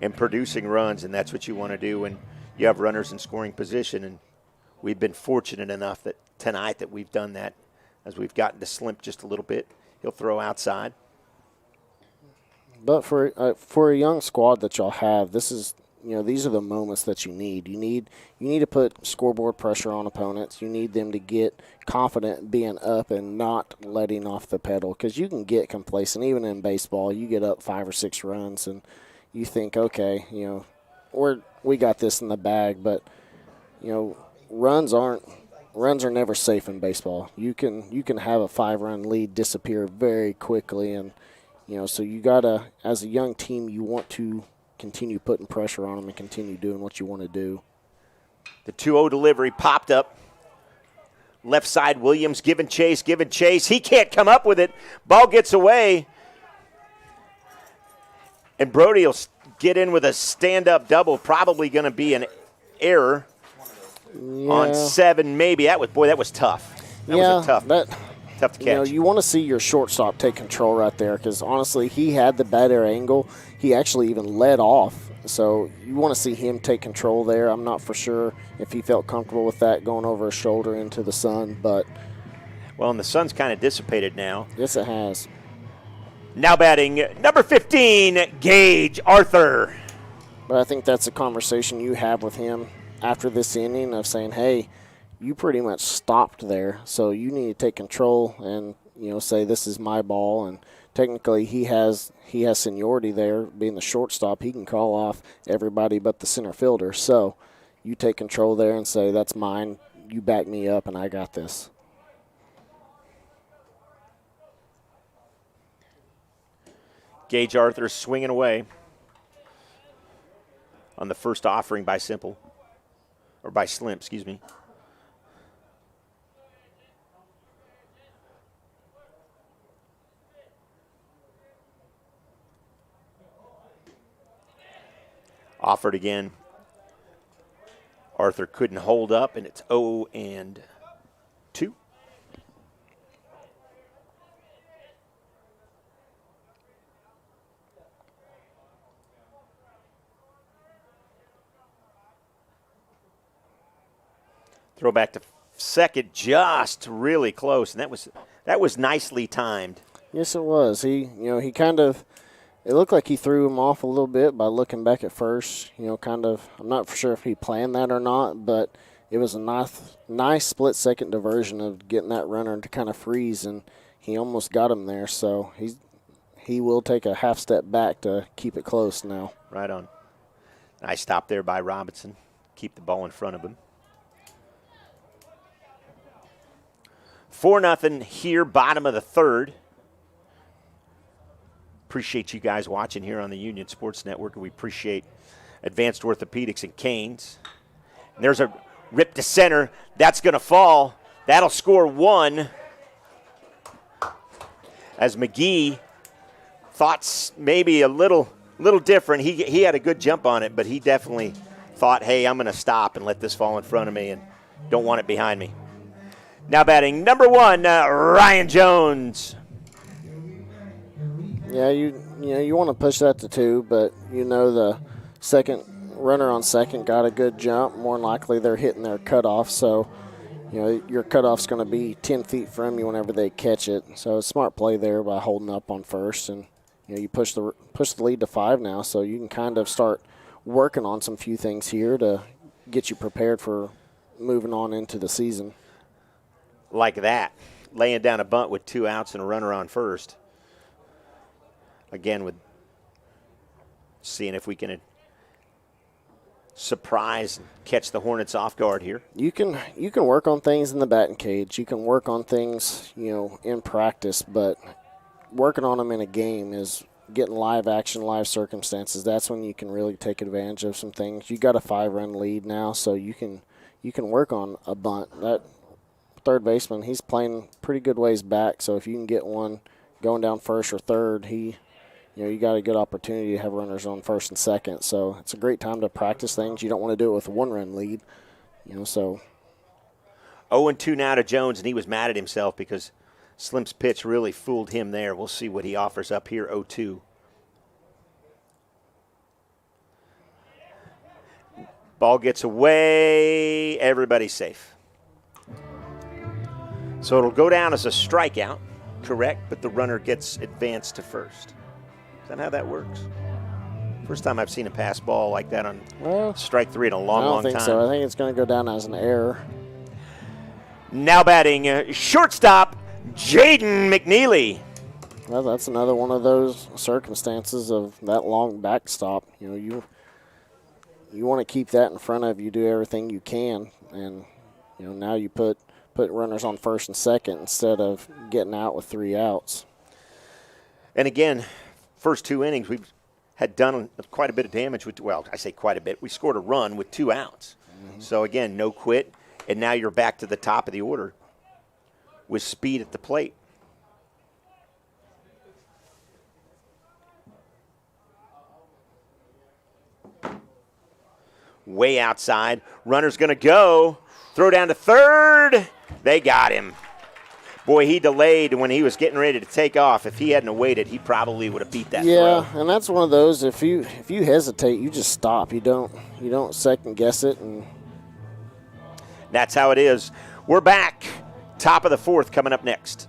And producing runs, and that's what you want to do when you have runners in scoring position, and we've been fortunate enough that tonight that we've done that as we've gotten to Slimp just a little bit. He'll throw outside. But for a young squad that y'all have, this is these are the moments that you need. You need to put scoreboard pressure on opponents. You need them to get confident being up and not letting off the pedal, because you can get complacent. Even in baseball, you get up 5 or 6 runs and you think, okay, we got this in the bag. But runs are never safe in baseball. You can have a 5-run lead disappear very quickly, and so you gotta, as a young team, you want to continue putting pressure on them and continue doing what you want to do. The 2-0 delivery popped up. Left side, Williams giving chase. He can't come up with it. Ball gets away. And Brody will get in with a stand-up double. Probably going to be an error on 7, maybe. That was tough. That was tough to catch. You want to see your shortstop take control right there, because honestly, he had the better angle. He actually even led off So you want to see him take control there. I'm not for sure if he felt comfortable with that going over his shoulder into the sun, but. Well, and the sun's kind of dissipated now. Yes, it has. Now batting number 15, Gage Arthur. But I think that's a conversation you have with him after this inning of saying, hey, you pretty much stopped there, so you need to take control and, say this is my ball. And technically he has seniority there, being the shortstop. He can call off everybody but the center fielder. So you take control there and say, that's mine. You back me up, and I got this. Gage Arthur swinging away on the first offering by Slim, excuse me. Offered again. Arthur couldn't hold up, and it's 0-2. Throw back to second, just really close, and that was nicely timed. Yes, it was. He kind of. It looked like he threw him off a little bit by looking back at first. I'm not for sure if he planned that or not, but it was a nice split-second diversion of getting that runner to kind of freeze, and he almost got him there. So he will take a half step back to keep it close now. Right on. Nice stop there by Robinson. Keep the ball in front of him. 4-0 here, bottom of the third. Appreciate you guys watching here on the Union Sports Network. We appreciate Advanced Orthopedics and Canes. And there's a rip to center. That's going to fall. That'll score 1. As Mcgee thought maybe a little different. He had a good jump on it, but he definitely thought, hey, I'm going to stop and let this fall in front of me and don't want it behind me. Now batting number 1, Ryan Jones. Yeah, you want to push that to 2, but the second runner on second got a good jump. More than likely they're hitting their cutoff, so your cutoff's going to be 10 feet from you whenever they catch it. So it's a smart play there by holding up on first, and you push the lead to 5 now, so you can kind of start working on some few things here to get you prepared for moving on into the season. Like that, laying down a bunt with 2 outs and a runner on first. Again, with seeing if we can surprise and catch the Hornets off guard here. You can work on things in the batting cage. You can work on things, in practice, but working on them in a game is getting live action, live circumstances. That's when you can really take advantage of some things. You got a 5-run lead now, so you can work on a bunt. That third baseman, he's playing pretty good ways back, so if you can get one going down first or third, you got a good opportunity to have runners on first and second. So it's a great time to practice things. You don't want to do it with a 1-run lead, so. 0-2 now to Jones, and he was mad at himself because Slim's pitch really fooled him there. We'll see what he offers up here, 0-2. Ball gets away. Everybody's safe. So it'll go down as a strikeout, correct, but the runner gets advanced to first. Is that how that works? First time I've seen a pass ball like that on strike 3 in a long time. I don't think so. I think it's going to go down as an error. Now batting shortstop, Jaden McNeely. Well, that's another one of those circumstances of that long backstop. You want to keep that in front of you, do everything you can, and now you put runners on first and second instead of getting out with 3 outs. And again, first 2 innings, we've had done quite a bit of damage with, well, I say quite a bit. We scored a run with 2 outs. Mm-hmm. So again, no quit, and now you're back to the top of the order with speed at the plate. Way outside. Runner's going to go. Throw down to third. They got him. Boy, he delayed when he was getting ready to take off. If he hadn't waited, he probably would have beat that Yeah, throw. and that's one of those. If you hesitate, you just stop. You don't second guess it. And That's how it is. We're back. Top of the fourth coming up next.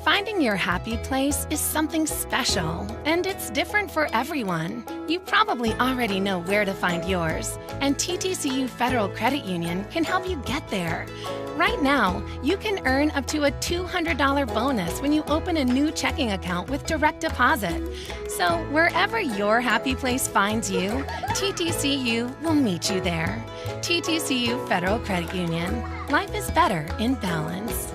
Finding your happy place is something special, and it's different for everyone. You probably already know where to find yours, and TTCU Federal Credit Union can help you get there. Right now, you can earn up to a $200 bonus when you open a new checking account with direct deposit. So wherever your happy place finds you, TTCU will meet you there. TTCU Federal Credit Union. Life is better in balance.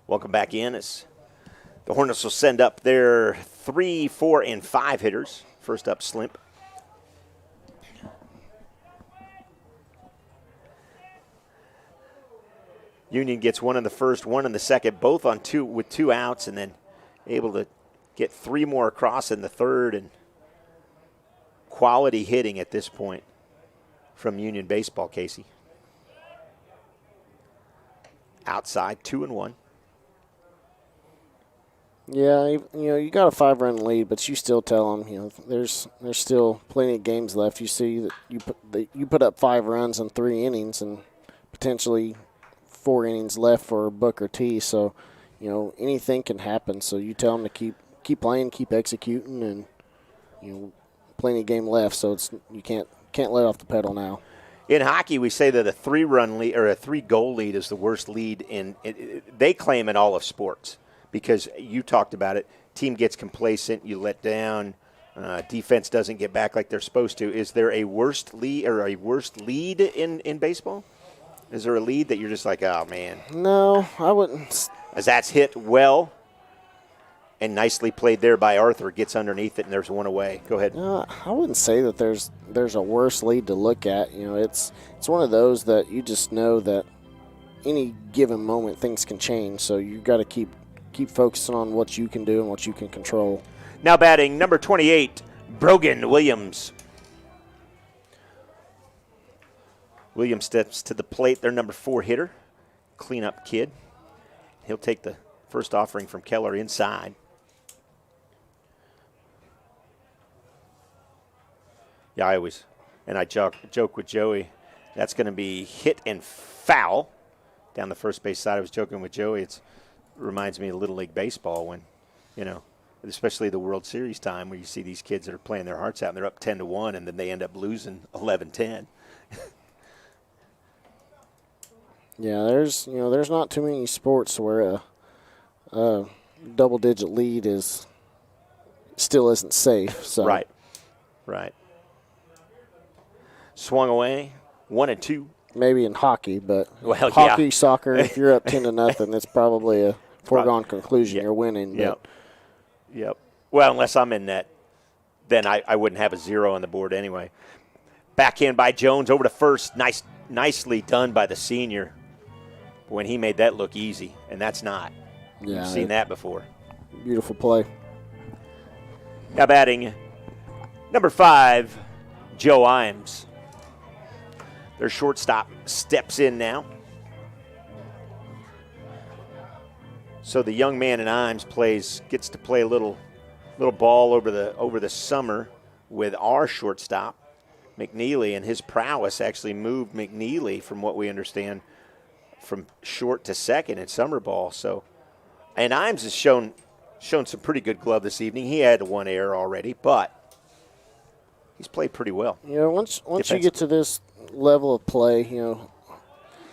Welcome back in as the Hornets will send up their 3, 4, and 5 hitters. First up, Slimp. Union gets one in the first, one in the second, both on two with 2 outs, and then able to get 3 more across in the third. And quality hitting at this point from Union Baseball, Casey. Outside, 2-1. yeah, you got a 5-run lead, but you still tell them, there's still plenty of games left. You see that you put up 5 runs in 3 innings, and potentially 4 innings left for Booker T. So, anything can happen. So you tell them to keep playing, keep executing, and plenty of game left. So you can't let off the pedal now. In hockey, we say that a 3-run lead or a 3-goal lead is the worst lead they claim in all of sports, because you talked about it. Team gets complacent, you let down, defense doesn't get back like they're supposed to. Is there a worst lead in baseball? Is there a lead that you're just like, oh man? No, I wouldn't. As that's hit well and nicely played there by Arthur, gets underneath it and there's one away. Go ahead. I wouldn't say that there's a worse lead to look at. It's one of those that you just know that any given moment things can change. So you got to keep focusing on what you can do and what you can control. Now batting number 28, Brogan Williams. Williams steps to the plate, their number 4 hitter, cleanup kid. He'll take the first offering from Keller inside. Yeah, I joke with Joey, that's going to be hit and foul down the first base side. I was joking with Joey. It reminds me of Little League Baseball when, especially the World Series time, where you see these kids that are playing their hearts out and they're up 10-1, and then they end up losing 11-10. Yeah, there's not too many sports where a double-digit lead still isn't safe. So Right. Swung away, 1-2. Maybe in hockey, but hockey, yeah. Soccer, if you're up 10-0, it's probably a foregone conclusion you're winning. Yep. Well, unless I'm in net, then I wouldn't have a 0 on the board anyway. Backhand by Jones over to first. Nicely done by the senior when he made that look easy, and that's not. Yeah, We've seen that before. Beautiful play. Now batting number 5, Joe Imes. Their shortstop steps in now. So the young man in Imes gets to play a little ball over the summer with our shortstop, McNeely, and his prowess actually moved McNeely, from what we understand, from short to second in summer ball. So And Imes has shown some pretty good glove this evening. He had one error already, but he's played pretty well. Once you get to this level of play,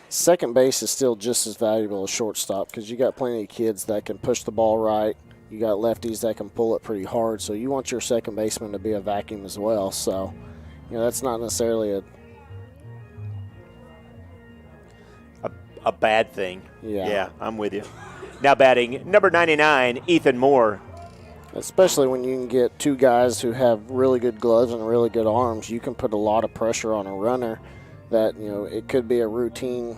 second base is still just as valuable as shortstop because you got plenty of kids that can push the ball right. You got lefties that can pull it pretty hard, so you want your second baseman to be a vacuum as well. So, that's not necessarily a bad thing. Yeah, I'm with you. Now batting number 99, Ethan Moore. Especially when you can get two guys who have really good gloves and really good arms, you can put a lot of pressure on a runner that, it could be a routine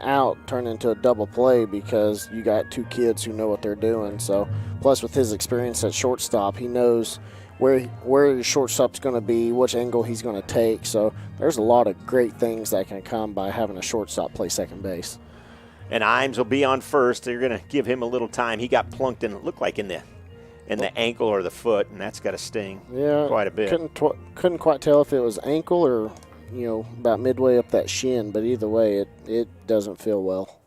out turn into a double play because you got two kids who know what they're doing. So, plus with his experience at shortstop, he knows where his shortstop's going to be, which angle he's going to take. So there's a lot of great things that can come by having a shortstop play second base. And Imes will be on first. They're going to give him a little time. He got plunked in, it looked like in the ankle or the foot, and that's got to sting quite a bit. Couldn't quite tell if it was ankle or about midway up that shin, but either way, it doesn't feel well.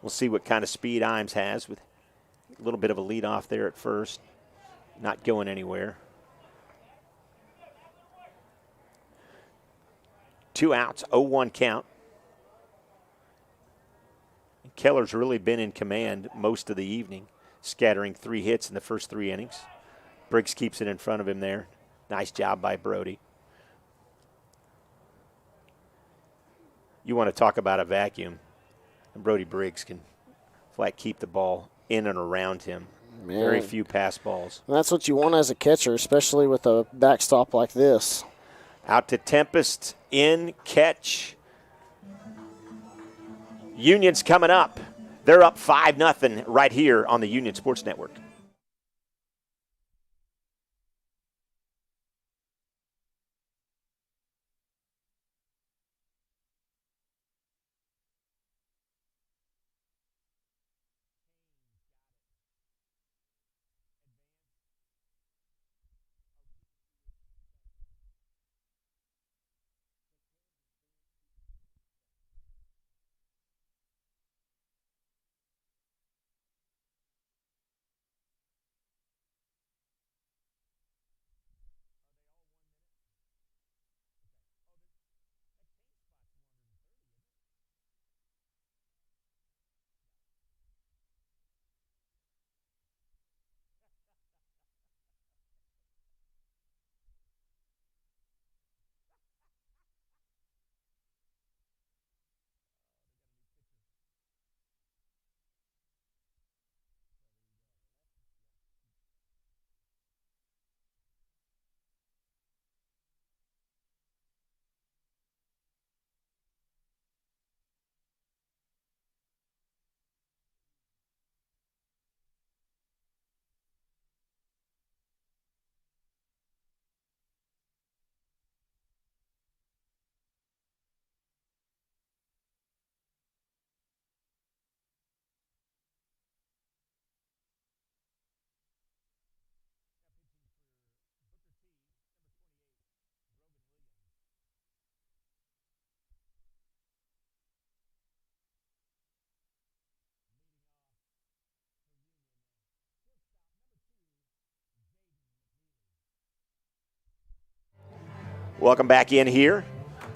We'll see what kind of speed Imes has with a little bit of a lead off there at first, not going anywhere. 2 outs, 0-1 count. Keller's really been in command most of the evening, scattering 3 hits in the first 3 innings. Briggs keeps it in front of him there. Nice job by Brody. You want to talk about a vacuum, and Brody Briggs can flat keep the ball in and around him. Man. Very few pass balls. And that's what you want as a catcher, especially with a backstop like this. Out to Tempest, in, catch. Union's coming up. They're up 5-0 right here on the Union Sports Network. Welcome back in here.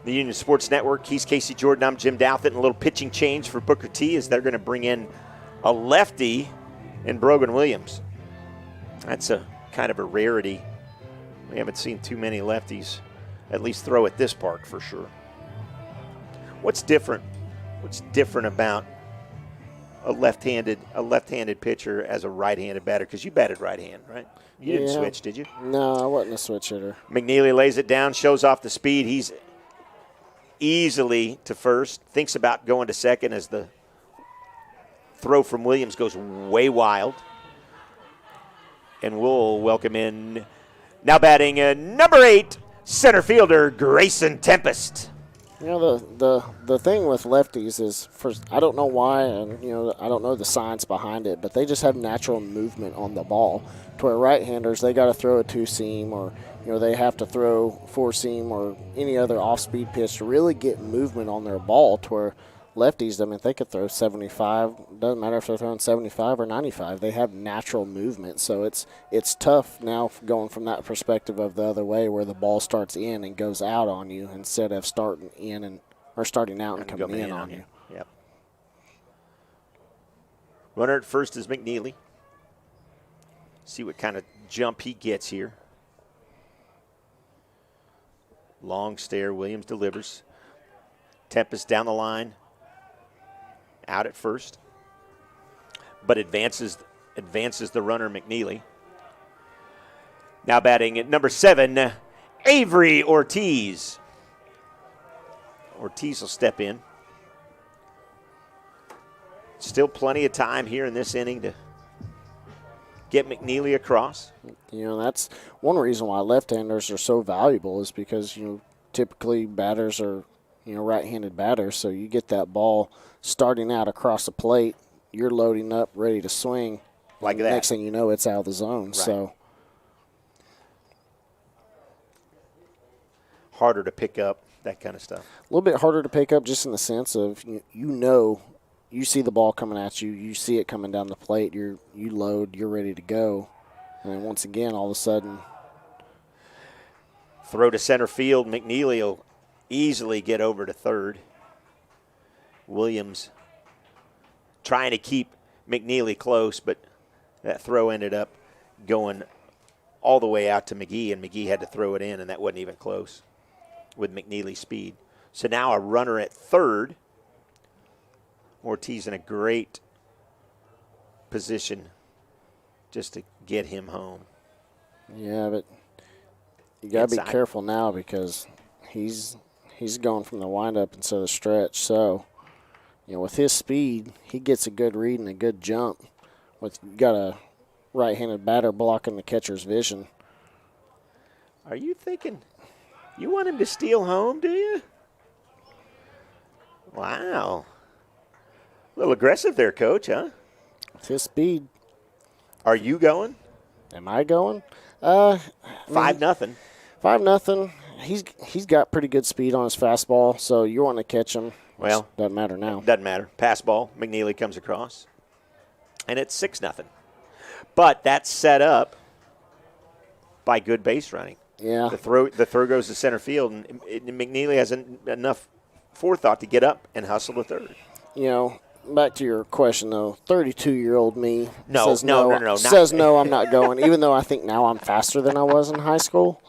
The Union Sports Network. He's Casey Jordan. I'm Jim Douthit. And a little pitching change for Booker T as they're going to bring in a lefty in Brogan Williams. That's a kind of a rarity. We haven't seen too many lefties at least throw at this park for sure. What's different? What's different about a left-handed pitcher as a right-handed batter? Because you batted right-hand, right? You didn't switch, did you? No, I wasn't a switch hitter. McNeely lays it down, shows off the speed. He's easily to first, thinks about going to second as the throw from Williams goes way wild. And we'll welcome in, now batting number 8, center fielder Grayson Tempest. The thing with lefties is, I don't know why, and I don't know the science behind it, but they just have natural movement on the ball. To where right-handers, they got to throw a 2-seam, or they have to throw 4-seam or any other off-speed pitch to really get movement on their ball. To where lefties, I mean, they could throw 75. Doesn't matter if they're throwing 75 or 95. They have natural movement, so it's tough now going from that perspective of the other way, where the ball starts in and goes out on you instead of starting out and coming in on you. Yep. Runner at first is McNeely. See what kind of jump he gets here. Long stare. Williams delivers. Tempest down the line. Out at first. But advances the runner, McNeely. Now batting at number 7, Avery Ortiz. Ortiz will step in. Still plenty of time here in this inning to get McNeely across. You know, that's one reason why left-handers are so valuable, is because, you know, typically batters are, you know, right-handed batters, so you get that ball starting out across the plate, you're loading up, ready to swing. Like that. Next thing you know, it's out of the zone. Right. So harder to pick up, that kind of stuff. A little bit harder to pick up, just in the sense of, you see the ball coming at you, you see it coming down the plate, you load, you're ready to go. And then once again, all of a sudden, throw to center field. McNeely will easily get over to third. Williams trying to keep McNeely close, but that throw ended up going all the way out to Mcgee, and Mcgee had to throw it in, and that wasn't even close with McNeely's speed. So now a runner at third. Ortiz in a great position just to get him home. Yeah, but you got to be Inside. careful now, because he's going from the windup instead of the stretch. So, you know, with his speed, he gets a good read and a good jump. With got a right-handed batter blocking the catcher's vision. Are you thinking you want him to steal home, do you? Wow. A little aggressive there, Coach, huh? With his speed. Are you going? Am I going? 5-0. 5-0. He's got pretty good speed on his fastball, so you want to catch him. Well, doesn't matter now. Doesn't matter. Pass ball. McNeely comes across. And it's 6-0. But that's set up by good base running. Yeah. The throw goes to center field, and McNeely has enough forethought to get up and hustle to third. You know, back to your question, though, 32-year-old me No, says no. Says no, I'm not going, even though I think now I'm faster than I was in high school.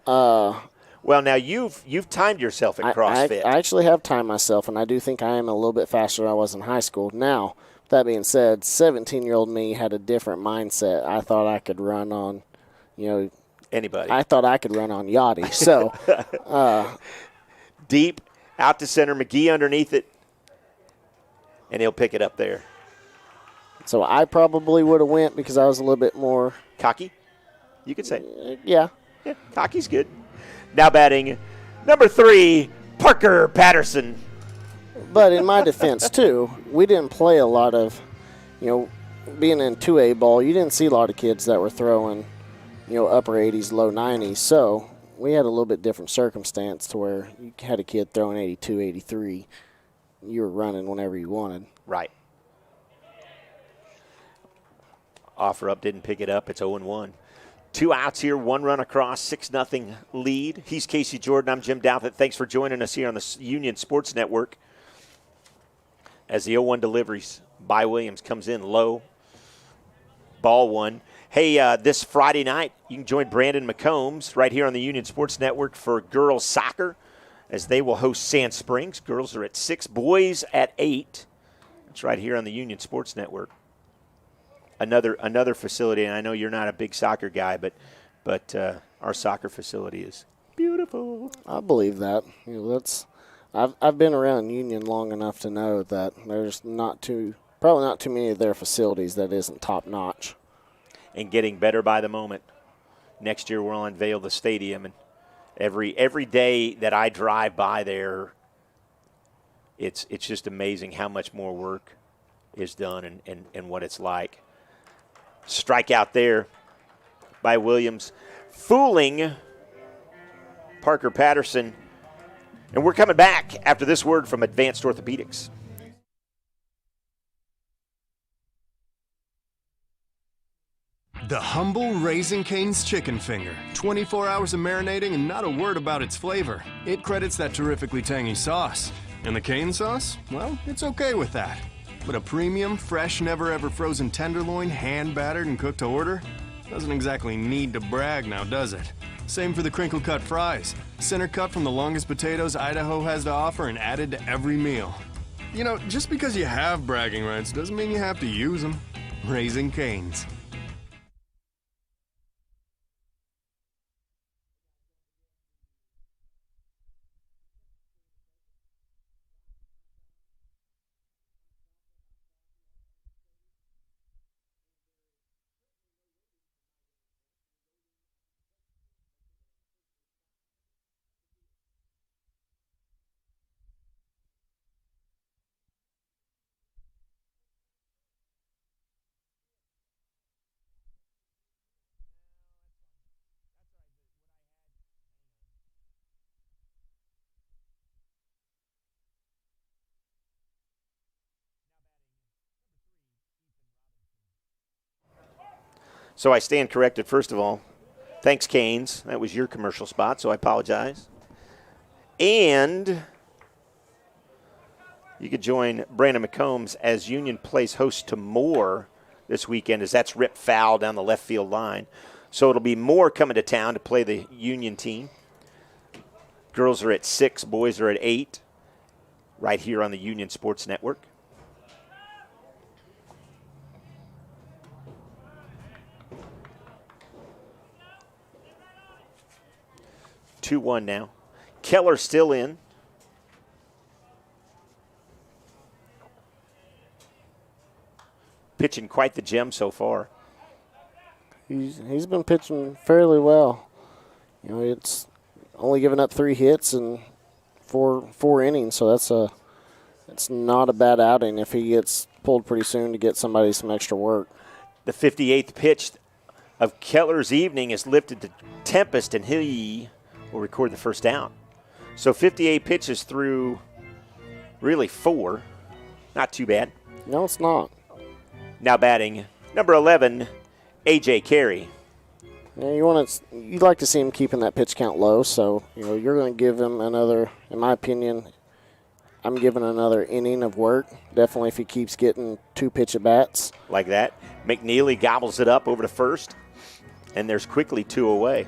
Well, now you've timed yourself at CrossFit. I actually have timed myself, and I do think I am a little bit faster than I was in high school. Now, that being said, 17-year-old me had a different mindset. I thought I could run on, Anybody. I thought I could run on Yachty. So, deep out to center, Mcgee underneath it, and he'll pick it up there. So I probably would have went because I was a little bit more Cocky, you could say. Yeah, cocky's good. Now batting, number 3, Parker Patterson. But in my defense, too, we didn't play a lot of, being in 2A ball, you didn't see a lot of kids that were throwing, upper 80s, low 90s. So we had a little bit different circumstance to where you had a kid throwing 82, 83. You were running whenever you wanted. Right. Offer up, didn't pick it up. It's 0-1. 2 outs here, 1 run across, 6-0 lead. He's Casey Jordan. I'm Jim Douthit. Thanks for joining us here on the Union Sports Network. As the 0-1 deliveries by Williams comes in low. Ball 1. Hey, this Friday night, you can join Brandon McCombs right here on the Union Sports Network for girls soccer, as they will host Sand Springs. Girls are at 6, boys at 8. It's right here on the Union Sports Network. Another facility, and I know you're not a big soccer guy, but our soccer facility is beautiful. I believe that. I've been around Union long enough to know that there's probably not too many of their facilities that isn't top notch. And getting better by the moment. Next year we'll unveil the stadium, and every day that I drive by there, it's just amazing how much more work is done and what it's like. Strikeout there by Williams, fooling Parker Patterson. And we're coming back after this word from Advanced Orthopedics. The humble Raising Cane's chicken finger. 24 hours of marinating and not a word about its flavor. It credits that terrifically tangy sauce. And the cane sauce? Well, it's okay with that. But a premium, fresh, never-ever frozen tenderloin, hand-battered and cooked to order? Doesn't exactly need to brag now, does it? Same for the crinkle-cut fries. Center cut from the longest potatoes Idaho has to offer and added to every meal. You know, just because you have bragging rights doesn't mean you have to use them. Raising Cane's. So I stand corrected, first of all. Thanks, Canes. That was your commercial spot, so I apologize. And you could join Brandon McCombs as Union plays host to Moore this weekend, as that's ripped foul down the left field line. So it'll be Moore coming to town to play the Union team. Girls are at 6, boys are at 8, right here on the Union Sports Network. Two-one now. Keller still in. Pitching quite the gem so far. He's been pitching fairly well. You know, it's only given up 3 hits in four innings, so it's not a bad outing if he gets pulled pretty soon to get somebody some extra work. The 58th pitch of Keller's evening is lifted to Tempest, and he will record the first out. So 58 pitches through really 4. Not too bad. No, it's not. Now batting number 11, A.J. Carey. Yeah, you'd like to see him keeping that pitch count low, so you're going to give him another, in my opinion, I'm giving another inning of work. Definitely if he keeps getting 2 pitch at bats. Like that. McNeely gobbles it up over to first, and there's quickly 2 away.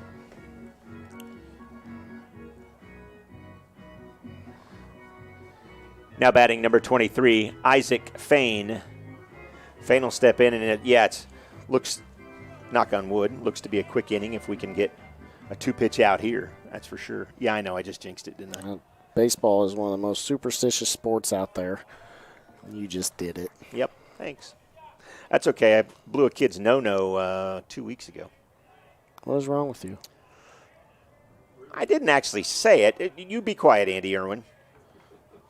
Now batting number 23, Isaac Fain. Fain will step in, and it looks, knock on wood, looks to be a quick inning if we can get a 2-pitch out here. That's for sure. Yeah, I know. I just jinxed it, didn't I? Baseball is one of the most superstitious sports out there. You just did it. Yep. Thanks. That's okay. I blew a kid's no-no 2 weeks ago. What is wrong with you? I didn't actually say it. You be quiet, Andy Irwin.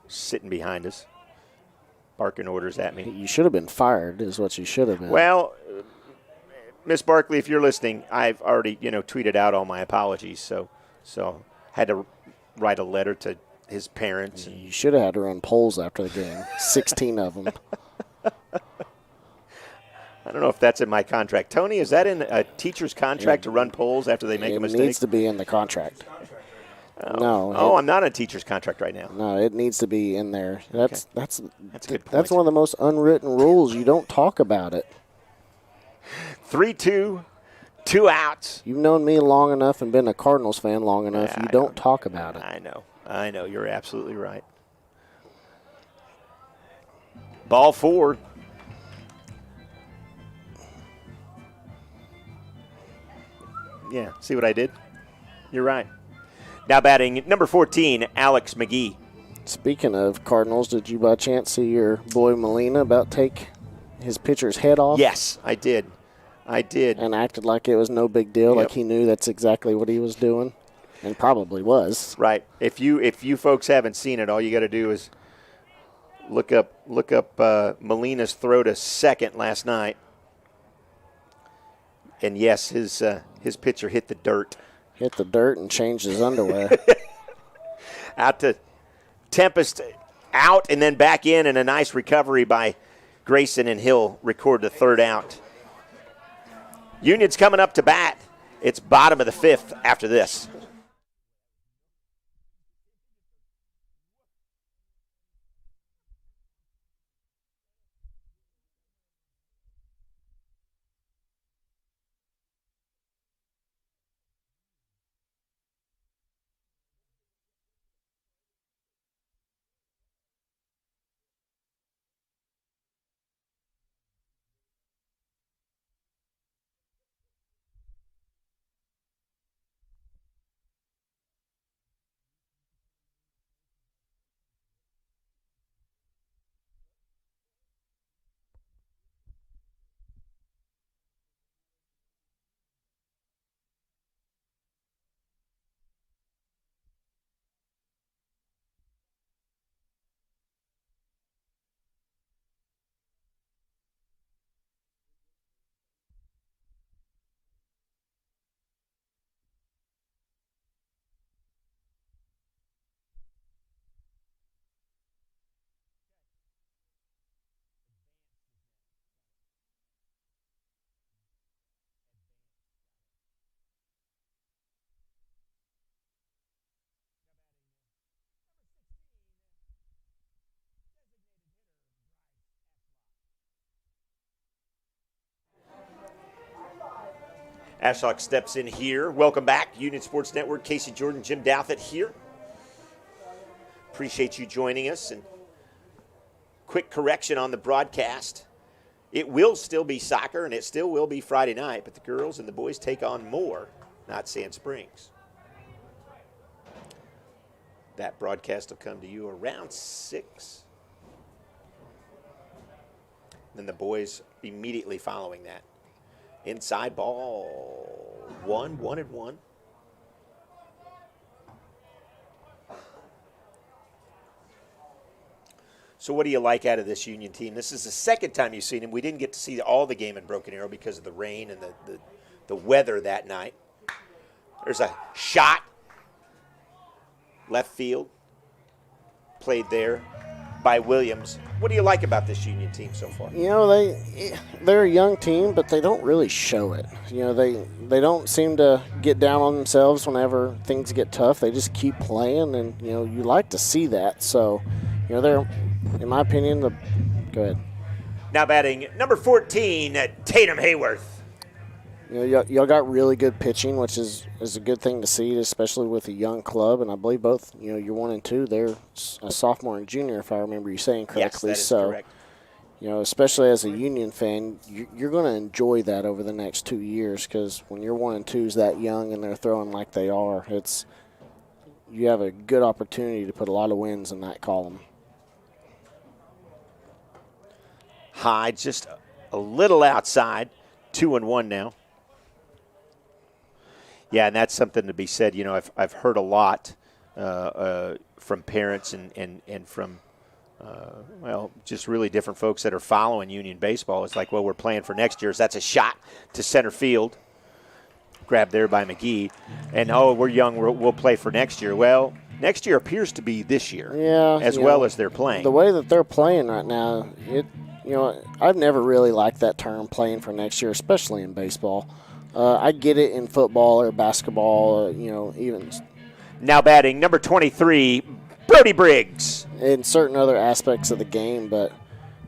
Sitting behind us, barking orders at me. You should have been fired is what you should have been. Well, Miss Barkley, if you're listening, I've already, tweeted out all my apologies, so had to write a letter to his parents. You should have had to run polls after the game, 16 of them. I don't know if that's in my contract. Tony, is that in a teacher's contract to run polls after they make a mistake? It needs to be in the contract. I'm not on a teacher's contract right now. No, it needs to be in there. That's a good point. That's one of the most unwritten rules. You don't talk about it. 3-2, 2 outs. You've known me long enough and been a Cardinals fan long enough. You don't talk about it. I know. You're absolutely right. Ball 4. Yeah, see what I did? You're right. Now batting number 14, Alex Mcgee. Speaking of Cardinals, did you by chance see your boy Molina about take his pitcher's head off? Yes, I did. And acted like it was no big deal, Yep. like he knew that's exactly what he was doing, and probably was. Right. If you folks haven't seen it, all you got to do is look up Molina's throw to second last night. And yes, his pitcher hit the dirt. Hit the dirt and changed his underwear. Out to Tempest, out and then back in, and a nice recovery by Grayson, and he'll record the third out. Union's coming up to bat. It's bottom of the fifth after this. Ashlock steps in here. Welcome back. Union Sports Network, Casey Jordan, Jim Douthit here. Appreciate you joining us. And quick correction on the broadcast. It will still be soccer, and it still will be Friday night, but the girls and the boys take on Moore, not Sand Springs. That broadcast will come to you around 6. Then the boys immediately following that. Inside ball, 1-1-1. So what do you like out of this Union team? This is the second time you've seen him. We didn't get to see all the game in Broken Arrow because of the rain and the weather that night. There's a shot. Left field. Played there by Williams. What do you like about this Union team so far? You know, they're a young team, but they don't really show it. You know, they don't seem to get down on themselves whenever things get tough. They just keep playing, and, you know, you like to see that. So, you know, they're, in my opinion, go ahead. Now batting number 14, Tatum Hayworth. You know, y'all got really good pitching, which is a good thing to see, especially with a young club. And I believe both, you know, you're 1 and 2. They're a sophomore and junior, if I remember you saying correctly. Yes, that is correct. You know, especially as a Union fan, you're going to enjoy that over the next 2 years, because when you're 1 and 2's that young and they're throwing like they are, you have a good opportunity to put a lot of wins in that column. High, just a little outside, 2-1 now. Yeah, and that's something to be said. You know, I've heard a lot from parents and from, just really different folks that are following Union baseball. It's like, well, we're playing for next year's. That's a shot to center field. Grabbed there by Mcgee. And, we're young. We'll play for next year. Well, next year appears to be this year, as well as they're playing. The way that they're playing right now, I've never really liked that term, playing for next year, especially in baseball. I get it in football or basketball, even. Now batting, number 23, Brody Briggs. In certain other aspects of the game, but,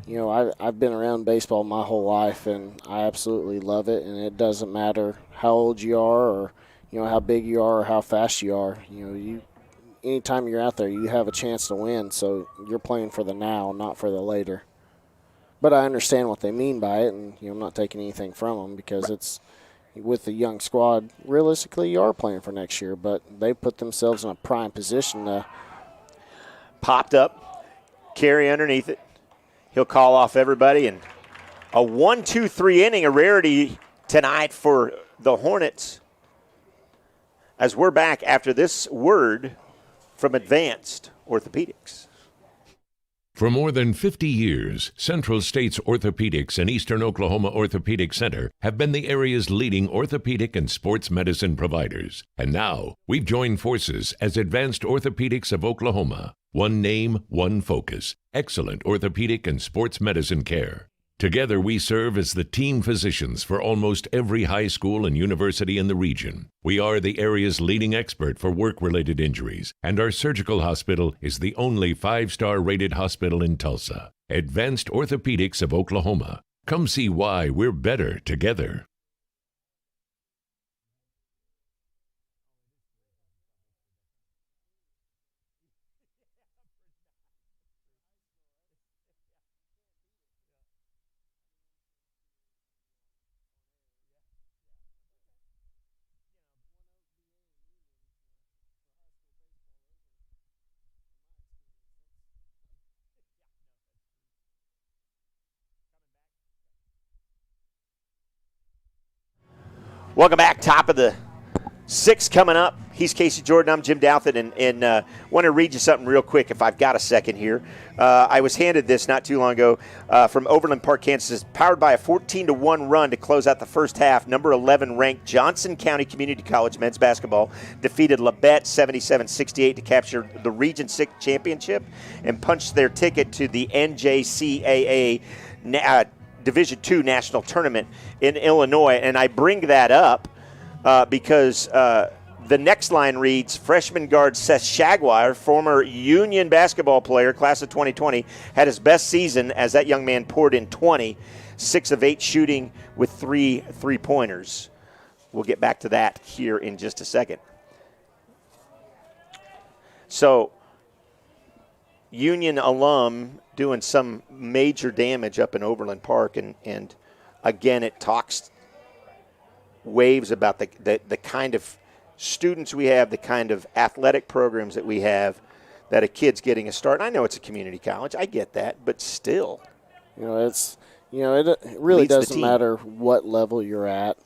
I've been around baseball my whole life, and I absolutely love it, and it doesn't matter how old you are or, how big you are or how fast you are. Anytime you're out there, you have a chance to win, so you're playing for the now, not for the later. But I understand what they mean by it, and I'm not taking anything from them, because it's with the young squad. Realistically, you are playing for next year, but they put themselves in a prime position to. Popped up, Carey underneath it. He'll call off everybody, and a 1-2-3 inning, a rarity tonight for the Hornets. As we're back after this word from Advanced Orthopedics. For more than 50 years, Central States Orthopedics and Eastern Oklahoma Orthopedic Center have been the area's leading orthopedic and sports medicine providers. And now, we've joined forces as Advanced Orthopedics of Oklahoma. One name, one focus. Excellent orthopedic and sports medicine care. Together, we serve as the team physicians for almost every high school and university in the region. We are the area's leading expert for work-related injuries, and our surgical hospital is the only 5-star rated hospital in Tulsa. Advanced Orthopedics of Oklahoma. Come see why we're better together. Welcome back. Top of the 6th coming up. He's Casey Jordan. I'm Jim Douthit, and want to read you something real quick if I've got a second here. I was handed this not too long ago from Overland Park, Kansas. Powered by a 14-1 run to close out the first half. Number 11 ranked Johnson County Community College men's basketball defeated Labette 77-68 to capture the Region 6 championship and punched their ticket to the NJCAA Division II National Tournament in Illinois. And I bring that up because the next line reads, freshman guard Seth Shagwire, former Union basketball player, class of 2020, had his best season as that young man poured in 20, 6 of 8 shooting with 3 3-pointers. We'll get back to that here in just a second. So, Union alum doing some major damage up in Overland Park, and again, it talks waves about the kind of students we have, the kind of athletic programs that we have, that a kid's getting a start. And I know it's a community college, I get that, but still, it really doesn't matter what level you're at.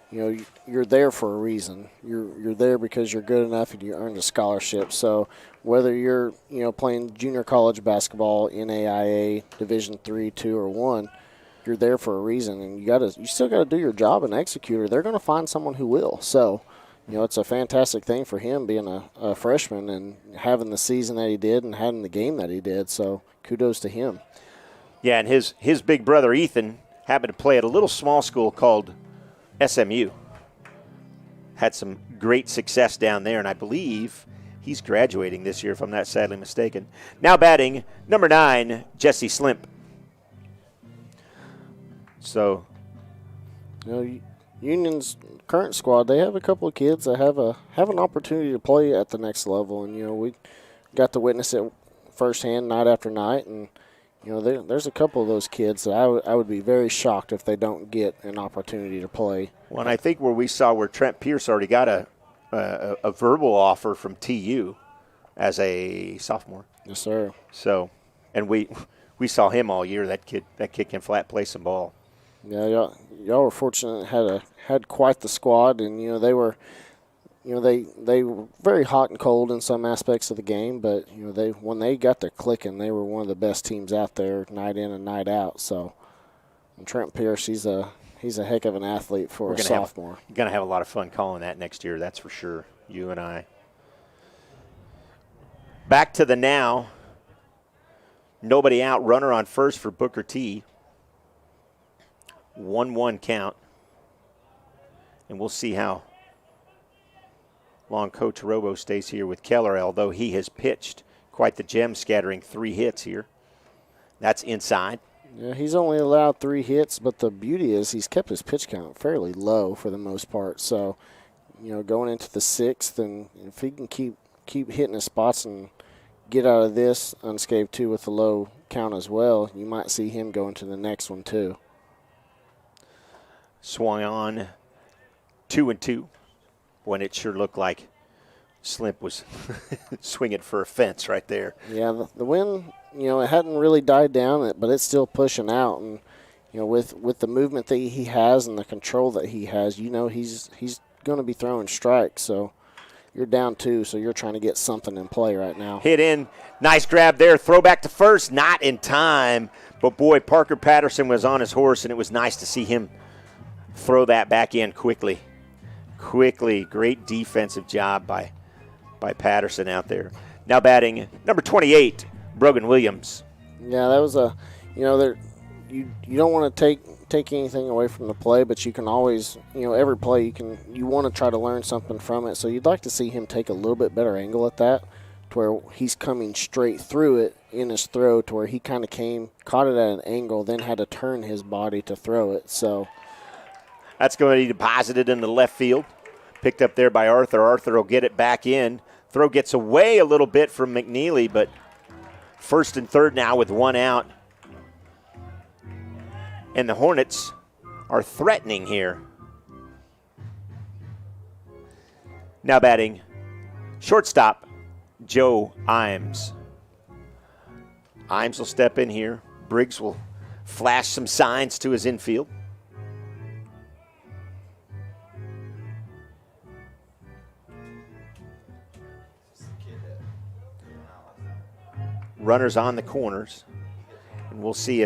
You're there for a reason. You're there because you're good enough and you earned a scholarship. So whether you're playing junior college basketball, NAIA, Division III, 2, or 1, you're there for a reason, and you still got to do your job and execute, or they're going to find someone who will. So, it's a fantastic thing for him being a freshman and having the season that he did and having the game that he did. So kudos to him. Yeah, and his big brother Ethan happened to play at a little small school called SMU. Had some great success down there, and I believe he's graduating this year, if I'm not sadly mistaken. Now batting, number 9, Jesse Slimp. So, Union's current squad, they have a couple of kids that have an opportunity to play at the next level, and we got to witness it firsthand night after night, and there's a couple of those kids that I would be very shocked if they don't get an opportunity to play. Well, and I think where Trent Pierce already got a verbal offer from TU as a sophomore. Yes, sir. So, and we saw him all year. That kid can flat play some ball. Yeah, y'all were fortunate, had quite the squad, and they were very hot and cold in some aspects of the game, but when they got their clicking, they were one of the best teams out there night in and night out. So, and Trent Pierce, he's a heck of an athlete for a sophomore. We're gonna have a lot of fun calling that next year, that's for sure. You and I. Back to the now. Nobody out. Runner on first for Booker T. 1-1 count. And we'll see how long Coach Robo stays here with Keller, although he has pitched quite the gem, scattering 3 hits here. That's inside. Yeah, he's only allowed 3 hits, but the beauty is he's kept his pitch count fairly low for the most part. So, going into the 6th, and if he can keep hitting his spots and get out of this unscathed too with the low count as well, you might see him go into the next one too. Swung on 2-2 when it sure looked like Slimp was swinging for a fence right there. Yeah, the wind, it hadn't really died down, but it's still pushing out, and with the movement that he has and the control that he has, he's going to be throwing strikes. So you're down 2, so you're trying to get something in play right now. Hit in, nice grab there, throw back to first, not in time, but boy, Parker Patterson was on his horse, and it was nice to see him throw that back in quickly. Great defensive job by Patterson out there. Now batting number 28, Brogan Williams. Yeah, that was you you don't want to take anything away from the play, but you can always, every play you want to try to learn something from it. So you'd like to see him take a little bit better angle at that, to where he's coming straight through it in his throw, to where he kind of caught it at an angle, then had to turn his body to throw it. So that's going to be deposited in the left field. Picked up there by Arthur. Arthur will get it back in. Throw gets away a little bit from McNeely, but first and third now with one out. And the Hornets are threatening here. Now batting shortstop, Joe Imes. Imes will step in here. Briggs will flash some signs to his infield. Runners on the corners, and we'll see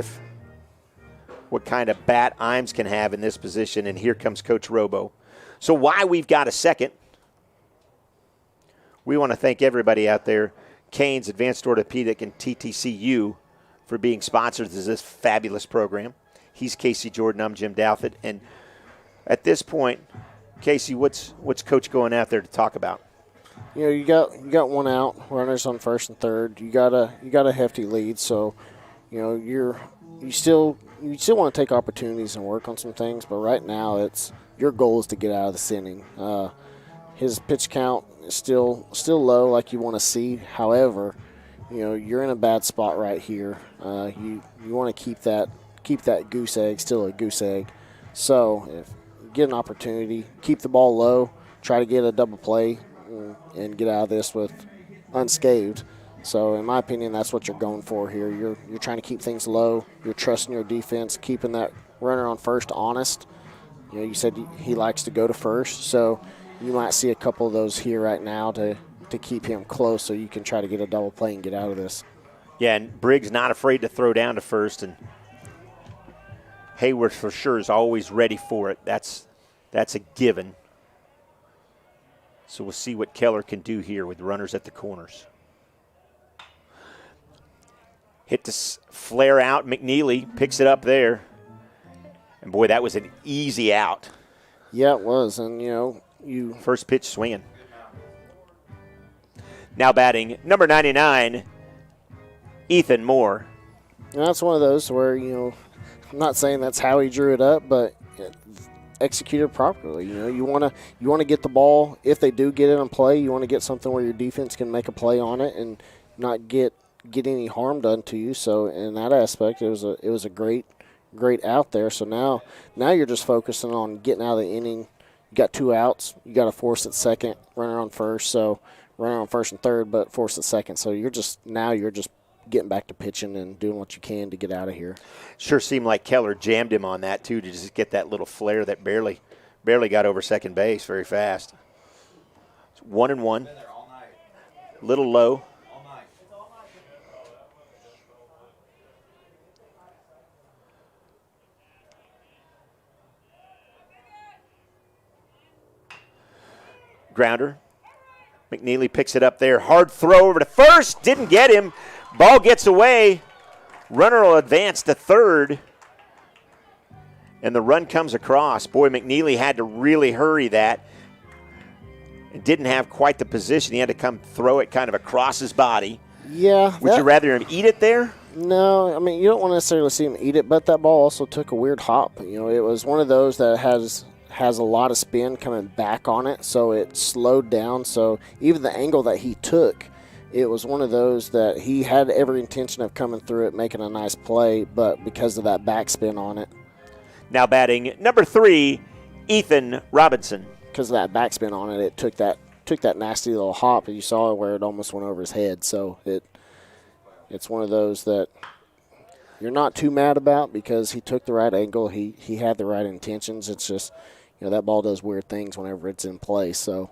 what kind of bat Imes can have in this position. And here comes Coach Robo. So why we've got a second, we want to thank everybody out there, Canes, Advanced Orthopedic, and TTCU, for being sponsors of this fabulous program. He's Casey Jordan. I'm Jim Douthit. And at this point, Casey, what's Coach going out there to talk about? You got one out, runners on first and third. You got a hefty lead, so you still want to take opportunities and work on some things. But right now, your goal is to get out of this inning. His pitch count is still low, like you want to see. However, you're in a bad spot right here. You want to keep that goose egg still a goose egg. So if you get an opportunity, keep the ball low, try to get a double play, and get out of this with unscathed. So in my opinion, that's what you're going for here. You're trying to keep things low. You're trusting your defense, keeping that runner on first honest. You said he likes to go to first, so you might see a couple of those here right now to keep him close, so you can try to get a double play and get out of this. Yeah, and Briggs not afraid to throw down to first, and Hayward for sure is always ready for it. That's a given. So we'll see what Keller can do here with runners at the corners. Hit this flare out. McNeely picks it up there. And, boy, that was an easy out. Yeah, it was. And, First pitch swinging. Now batting, number 99, Ethan Moore. And that's one of those where, I'm not saying that's how he drew it up, but executed properly. You want to get the ball. If they do get it in play, you want to get something where your defense can make a play on it and not get any harm done to you. So in that aspect, it was a great out there. So now you're just focusing on getting out of the inning. You got two outs. You got a force at second, runner on first. So runner on first and third, but force at second. So you're just getting back to pitching and doing what you can to get out of here. Sure seemed like Keller jammed him on that, too, to just get that little flare that barely got over second base very fast. It's 1-1. Little low. Grounder. McNeely picks it up there. Hard throw over to first. Didn't get him. Ball gets away. Runner will advance to third. And the run comes across. Boy, McNeely had to really hurry that. It didn't have quite the position. He had to come throw it kind of across his body. Yeah. Would you rather him eat it there? No, I mean, you don't want to necessarily see him eat it, but that ball also took a weird hop. It was one of those that has a lot of spin coming back on it, so it slowed down. So even the angle that he took, it was one of those that he had every intention of coming through it, making a nice play, but because of that backspin on it. Now batting number 3, Ethan Robinson. Because of that backspin on it, it took that nasty little hop, and you saw it where it almost went over his head. So it's one of those that you're not too mad about because he took the right angle. He had the right intentions. It's just, that ball does weird things whenever it's in play. So,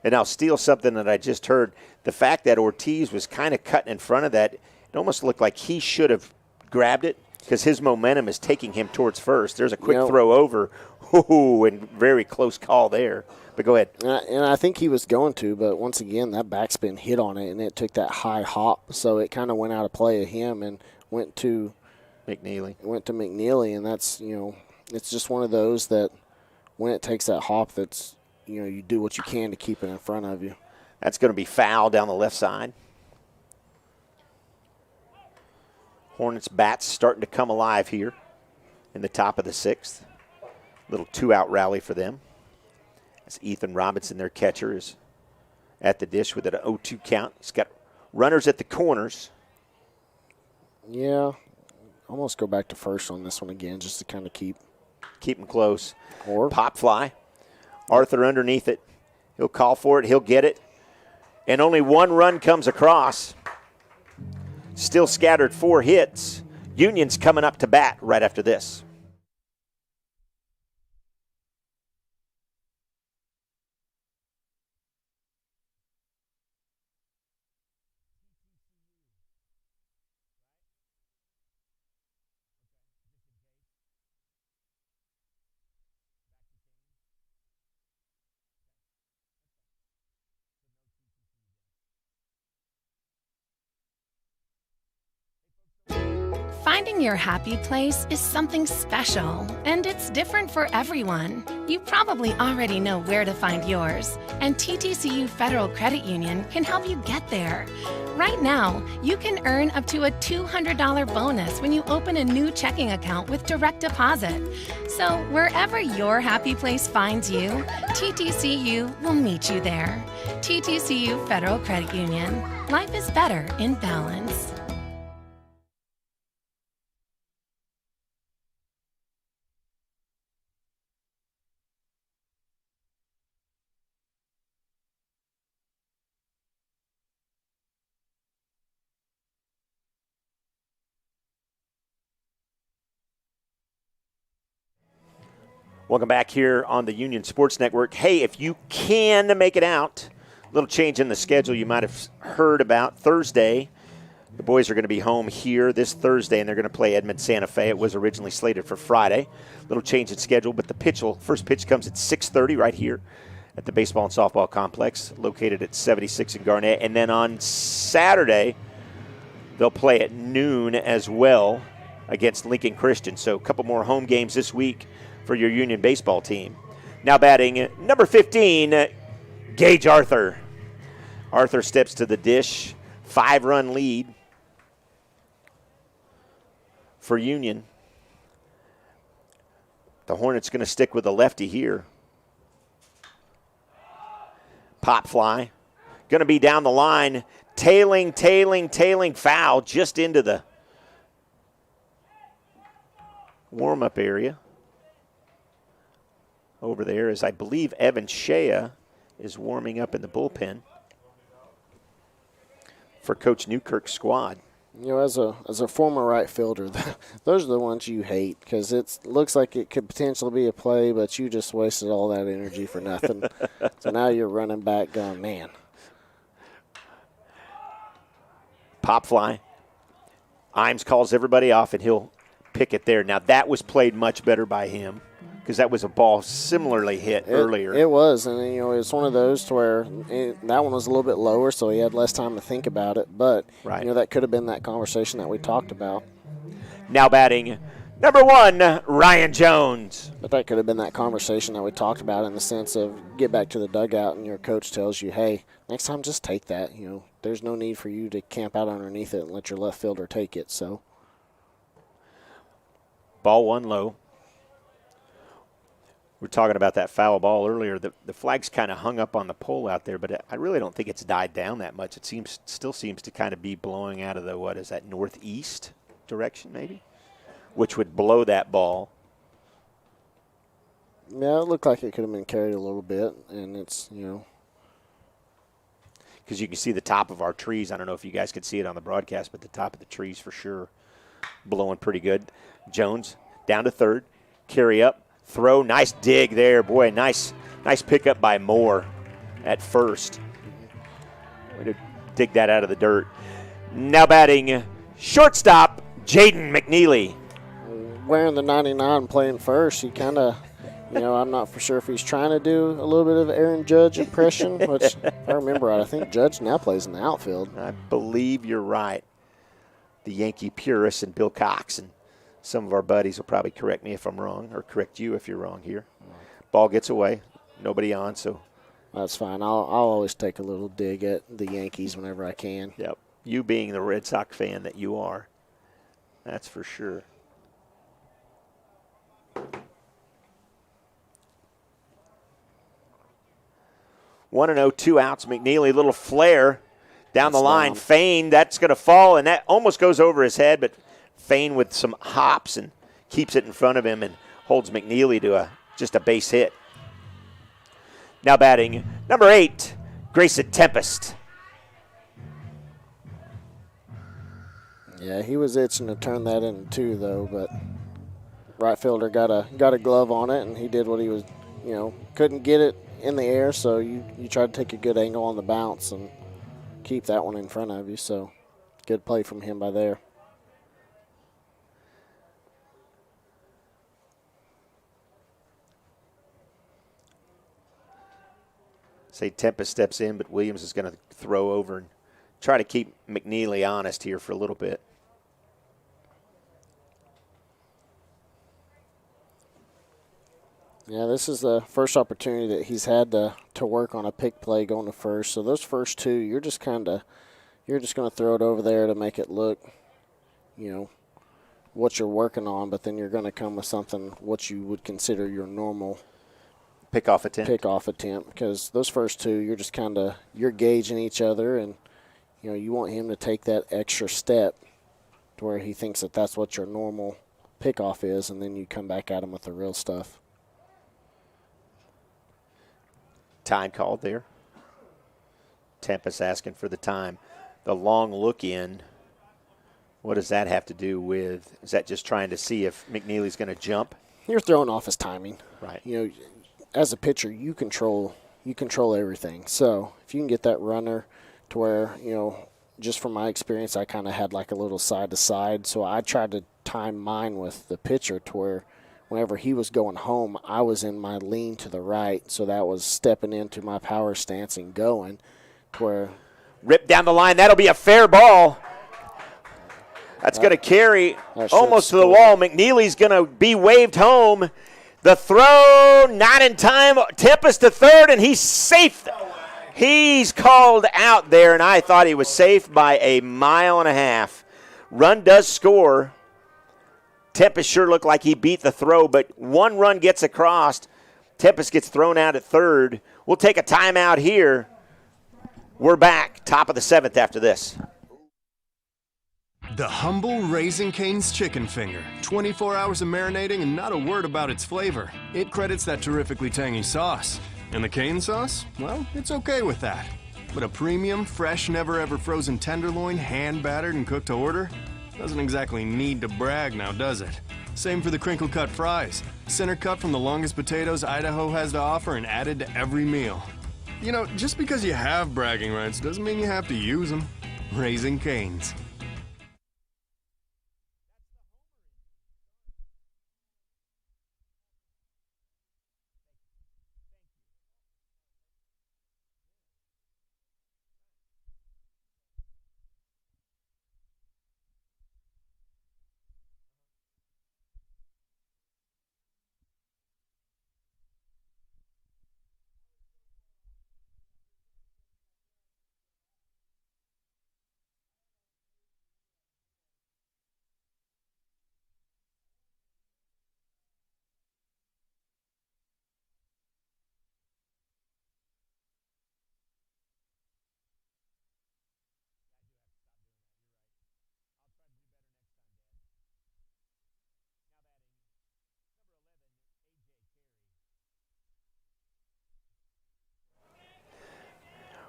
and I'll steal something that I just heard. The fact that Ortiz was kind of cutting in front of that, it almost looked like he should have grabbed it because his momentum is taking him towards first. There's a quick throw over. Ooh, and very close call there. But go ahead. And I think he was going to, but once again, that backspin hit on it, and it took that high hop. So it kind of went out of play of him and went to McNeely. It went to McNeely, and that's, it's just one of those that when it takes that hop, that's, you do what you can to keep it in front of you. That's going to be foul down the left side. Hornets bats starting to come alive here in the top of the 6th. Little 2-out rally for them. As Ethan Robinson, their catcher, is at the dish with an 0-2 count. He's got runners at the corners. Yeah, almost go back to first on this one again just to kind of keep them close. Or pop fly. Arthur underneath it. He'll call for it. He'll get it. And only one run comes across. Still scattered 4 hits. Union's coming up to bat right after this. Finding your happy place is something special, and it's different for everyone. You probably already know where to find yours, and TTCU Federal Credit Union can help you get there. Right now, you can earn up to a $200 bonus when you open a new checking account with direct deposit. So wherever your happy place finds you, TTCU will meet you there. TTCU Federal Credit Union. Life is better in balance. Welcome back here on the Union Sports Network. Hey, if you can make it out, a little change in the schedule you might have heard about. Thursday, the boys are going to be home here this Thursday, and they're going to play Edmond Santa Fe. It was originally slated for Friday. Little change in schedule, but the first pitch comes at 6:30 right here at the baseball and softball complex, located at 76 in Garnett. And then on Saturday, they'll play at noon as well against Lincoln Christian. So a couple more home games this week for your Union baseball team. Now batting, number 15, Gage Arthur. Arthur steps to the dish. 5-run lead for Union. The Hornets going to stick with the lefty here. Pop fly. Going to be down the line. Tailing foul just into the warm-up area. Over there is, I believe, Evan Shea is warming up in the bullpen for Coach Newkirk's squad. As a former right fielder, those are the ones you hate because it looks like it could potentially be a play, but you just wasted all that energy for nothing. So now you're running back going, man. Pop fly. Imes calls everybody off, and he'll pick it there. Now, that was played much better by him, because that was a ball similarly hit earlier. It was, and it's one of those to where that one was a little bit lower, so he had less time to think about it. But that could have been that conversation that we talked about. Now batting, number 1, Ryan Jones. But that could have been that conversation that we talked about in the sense of get back to the dugout and your coach tells you, hey, next time just take that. There's no need for you to camp out underneath it and let your left fielder take it. So, ball 1 low. We were talking about that foul ball earlier. The flag's kind of hung up on the pole out there, but I really don't think it's died down that much. It still seems to kind of be blowing out of the, northeast direction maybe, which would blow that ball. Yeah, it looked like it could have been carried a little bit, and it's, because you can see the top of our trees. I don't know if you guys could see it on the broadcast, but the top of the trees for sure blowing pretty good. Jones down to third. Carey up. Throw. Nice dig there. Boy, nice pickup by Moore at first. Way to dig that out of the dirt. Now batting, shortstop, Jaden McNeely. Wearing the 99 playing first, he kind of, I'm not for sure if he's trying to do a little bit of Aaron Judge impression, which, if I remember right, I think Judge now plays in the outfield. I believe you're right. The Yankee purists and Bill Cox and Some of our buddies will probably correct me if I'm wrong, or correct you if you're wrong here. Ball gets away, nobody on, so. That's fine. I'll always take a little dig at the Yankees whenever I can. Yep. You being the Red Sox fan that you are, that's for sure. One and 0, 2 outs. McNeely, little flare down the line. Fain, that's going to fall, and that almost goes over his head, but Fain with some hops and keeps it in front of him and holds McNeely to just a base hit. Now batting number 8, Grayson Tempest. Yeah, he was itching to turn that into 2, though, but right fielder got a glove on it, and he did what he was, couldn't get it in the air, so you try to take a good angle on the bounce and keep that one in front of you. So good play from him by there. Say Tempest steps in, but Williams is going to throw over and try to keep McNeely honest here for a little bit. Yeah, this is the first opportunity that he's had to work on a pick play going to first. So those first 2, you're just going to throw it over there to make it look, what you're working on, but then you're going to come with something what you would consider your normal Pick-off attempt, because those first 2, you're just you're gauging each other, and you want him to take that extra step to where he thinks that that's what your normal pickoff is, and then you come back at him with the real stuff. Time called there. Tempest asking for the time. The long look in, what does that have to do with, is that just trying to see if McNeely's going to jump? You're throwing off his timing. Right. As a pitcher, you control everything. So if you can get that runner to where, just from my experience, I kind of had like a little side-to-side. So I tried to time mine with the pitcher to where whenever he was going home, I was in my lean to the right. So that was stepping into my power stance and going to where. Rip down the line. That'll be a fair ball. That's going to carry almost to the wall. McNeely's going to be waved home. The throw, not in time. Tempest to third, and he's safe. He's called out there, and I thought he was safe by a mile and a half. Run does score. Tempest sure looked like he beat the throw, but one run gets across. Tempest gets thrown out at third. We'll take a timeout here. We're back, top of the 7th after this. The humble Raising Cane's chicken finger. 24 hours of marinating and not a word about its flavor. It credits that terrifically tangy sauce. And the cane sauce? Well, it's okay with that. But a premium, fresh, never-ever frozen tenderloin, hand-battered and cooked to order? Doesn't exactly need to brag now, does it? Same for the crinkle-cut fries. Center cut from the longest potatoes Idaho has to offer and added to every meal. Just because you have bragging rights doesn't mean you have to use them. Raising Cane's.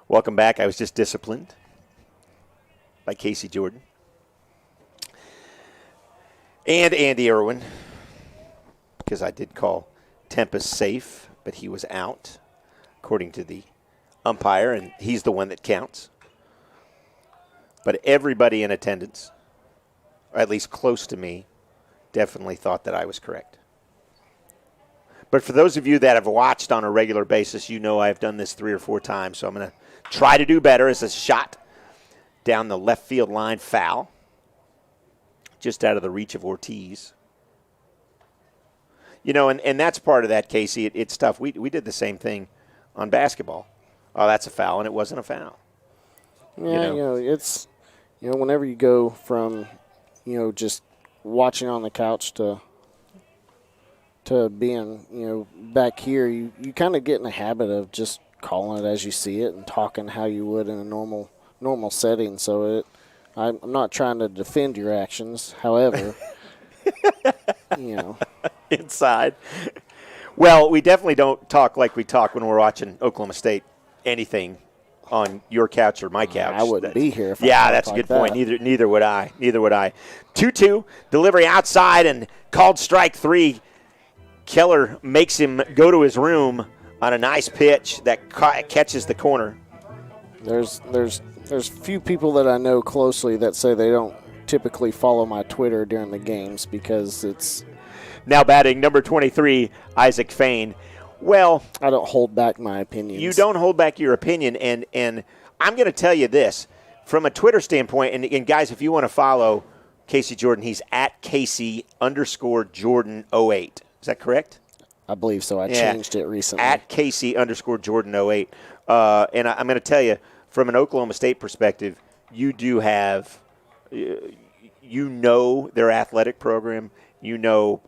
Welcome back. I was just disciplined by Casey Jordan and Andy Irwin because I did call Tempest safe, but he was out according to the umpire, and he's the one that counts. But everybody in attendance, or at least close to me, definitely thought that I was correct. But for those of you that have watched on a regular basis, you know I've done this 3 or 4 times, so I'm going to try to do better. As a shot down the left field line, foul, just out of the reach of Ortiz. And that's part of that, Casey. It's tough. We did the same thing on basketball. Oh, that's a foul, and it wasn't a foul. Yeah, it's whenever you go from just watching on the couch to being back here, you kind of get in the habit of just calling it as you see it and talking how you would in a normal setting. So I'm not trying to defend your actions, however, inside. Well, we definitely don't talk like we talk when we're watching Oklahoma State anything on your couch or my couch. I wouldn't be here if I that's talked a good like point. that. Neither would I. 2-2, delivery outside and called strike 3. Keller makes him go to his room on a nice pitch that catches the corner. There's few people that I know closely that say they don't typically follow my Twitter during the games because it's now batting number 23, Isaac Fain. Well, I don't hold back my opinions. You don't hold back your opinion, and I'm going to tell you this from a Twitter standpoint. And guys, if you want to follow Casey Jordan, he's at Casey_Jordan08. Is that correct? I believe so. I changed it recently. At Casey_Jordan08. And I'm going to tell you, from an Oklahoma State perspective, you do have, their athletic program. You know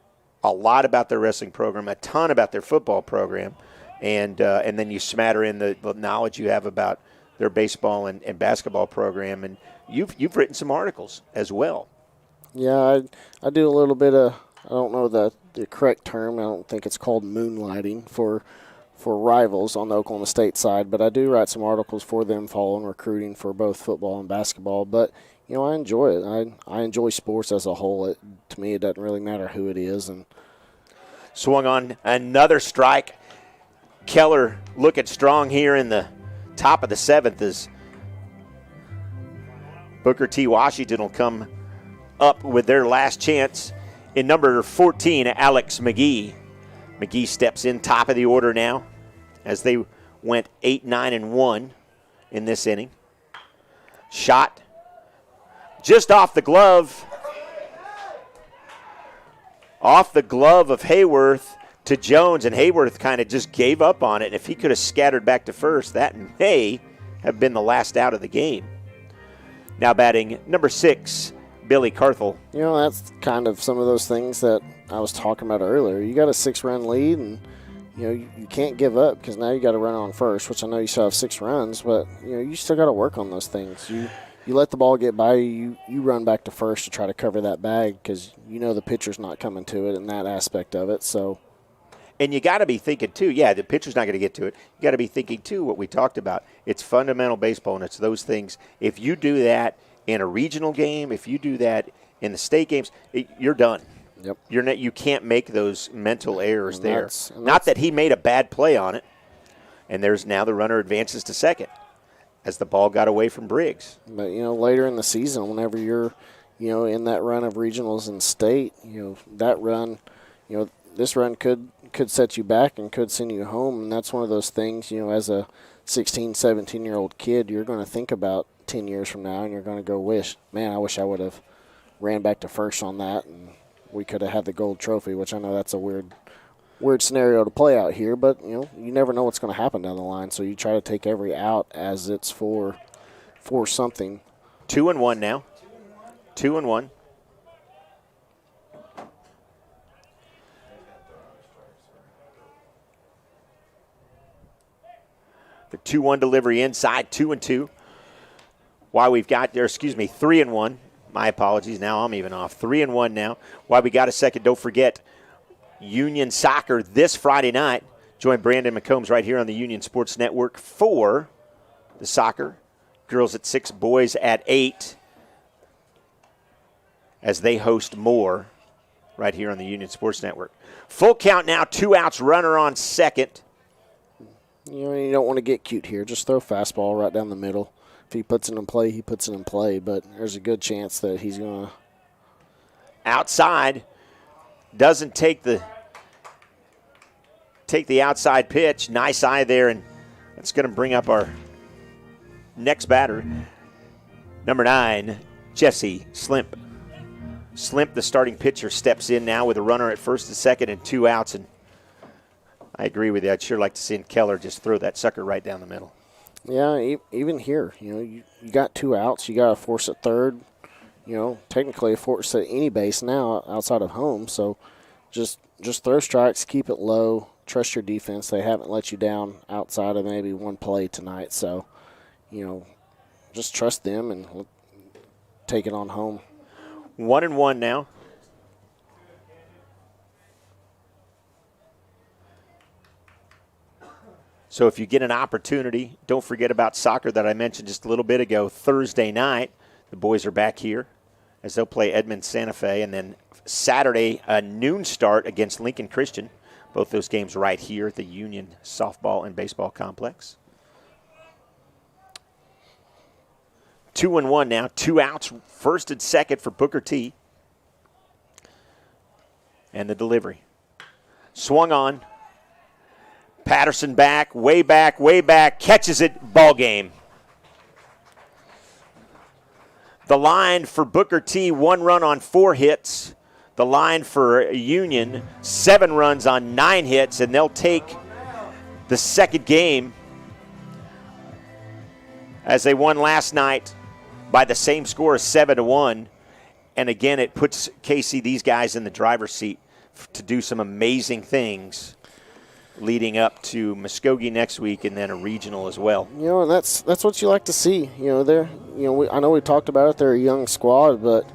a lot about their wrestling program, a ton about their football program, and then you smatter in the knowledge you have about their baseball and basketball program, and you've written some articles as well. Yeah, I do a little bit of, I don't know the correct term. I don't think it's called moonlighting for rivals on the Oklahoma State side, but I do write some articles for them following recruiting for both football and basketball. But, I enjoy it. I enjoy sports as a whole. To me, it doesn't really matter who it is. And swung on another strike. Keller looking strong here in the top of the 7th as Booker T. Washington will come up with their last chance in number 14, Alex Mcgee. Mcgee steps in top of the order now as they went 8-9-1 in this inning. Shot just off the glove. Off the glove of Hayworth to Jones, and Hayworth kind of just gave up on it. And if he could have scattered back to first, that may have been the last out of the game. Now batting number 6, Billy Carthel. That's kind of some of those things that I was talking about earlier. You got a 6-run lead, and you can't give up because now you got to run on first, which I know you still have 6 runs, but you still got to work on those things. You let the ball get by you, you run back to first to try to cover that bag because the pitcher's not coming to it in that aspect of it. So, and you got to be thinking too. Yeah, the pitcher's not going to get to it. You got to be thinking too what we talked about. It's fundamental baseball, and it's those things. If you do that in a regional game, if you do that in the state games, you're done. Yep. You can't make those mental errors and there. Not that he made a bad play on it. And there's now the runner advances to second as the ball got away from Briggs. But, later in the season, whenever you're, in that run of regionals and state, that run, this run could set you back and could send you home. And that's one of those things, as a 16, 17-year-old kid, you're going to think about 10 years from now and you're going to go I wish I would have ran back to first on that and we could have had the gold trophy, which I know that's a weird scenario to play out here, but you never know what's going to happen down the line, so you try to take every out as it's for something. 2-1 now. 2-1. The 2-1 delivery inside, 2-2. Why we've got there, 3-1. My apologies. Now I'm even off. 3-1 now. Why we got a second, don't forget, Union Soccer this Friday night. Join Brandon McCombs right here on the Union Sports Network for the soccer. Girls at 6, boys at 8 as they host more right here on the Union Sports Network. Full count now, 2 outs, runner on second. You don't want to get cute here. Just throw fastball right down the middle. If he puts it in play, he puts it in play, but there's a good chance that he's going to. Outside. Doesn't take the outside pitch. Nice eye there, and that's going to bring up our next batter, number 9, Jesse Slimp. Slimp, the starting pitcher, steps in now with a runner at first and second and 2 outs. And I agree with you. I'd sure like to see Keller just throw that sucker right down the middle. Yeah, even here, you got 2 outs. You got a force at third. Technically a force at any base now outside of home. So just throw strikes, keep it low, trust your defense. They haven't let you down outside of maybe one play tonight. So, just trust them and take it on home. 1-1 now. So if you get an opportunity, don't forget about soccer that I mentioned just a little bit ago. Thursday night, the boys are back here as they'll play Edmond Santa Fe. And then Saturday, a noon start against Lincoln Christian. Both those games right here at the Union Softball and Baseball Complex. 2-1 now, 2 outs, first and second for Booker T. And the delivery. Swung on. Patterson back, way back, catches it, ball game. The line for Booker T, 1 run on 4 hits. The line for Union, 7 runs on 9 hits, and they'll take the second game as they won last night by the same score of 7-1. And again, it puts Casey, these guys, in the driver's seat to do some amazing things leading up to Muskogee next week and then a regional as well. And that's what you like to see. I know we talked about it. They're a young squad, but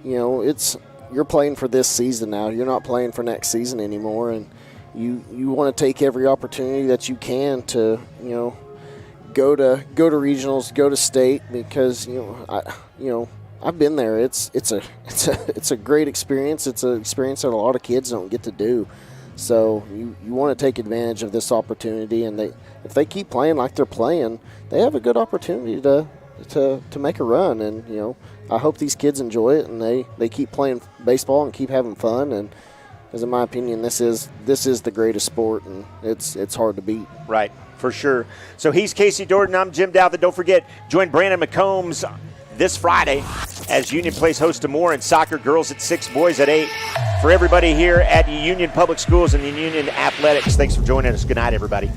you're playing for this season now. You're not playing for next season anymore, and you want to take every opportunity that you can to go to regionals, go to state, because I've been there. It's a great experience. It's an experience that a lot of kids don't get to do. So you want to take advantage of this opportunity, and if they keep playing like they're playing, they have a good opportunity to make a run. And I hope these kids enjoy it and they keep playing baseball and keep having fun. And because in my opinion, this is the greatest sport, and it's hard to beat. Right, for sure. So he's Casey Dorton. I'm Jim Douthit. Don't forget, join Brandon McCombs this Friday as Union plays host to Moore in soccer, girls at 6, boys at 8. For everybody here at Union Public Schools and the Union Athletics, thanks for joining us. Good night, everybody.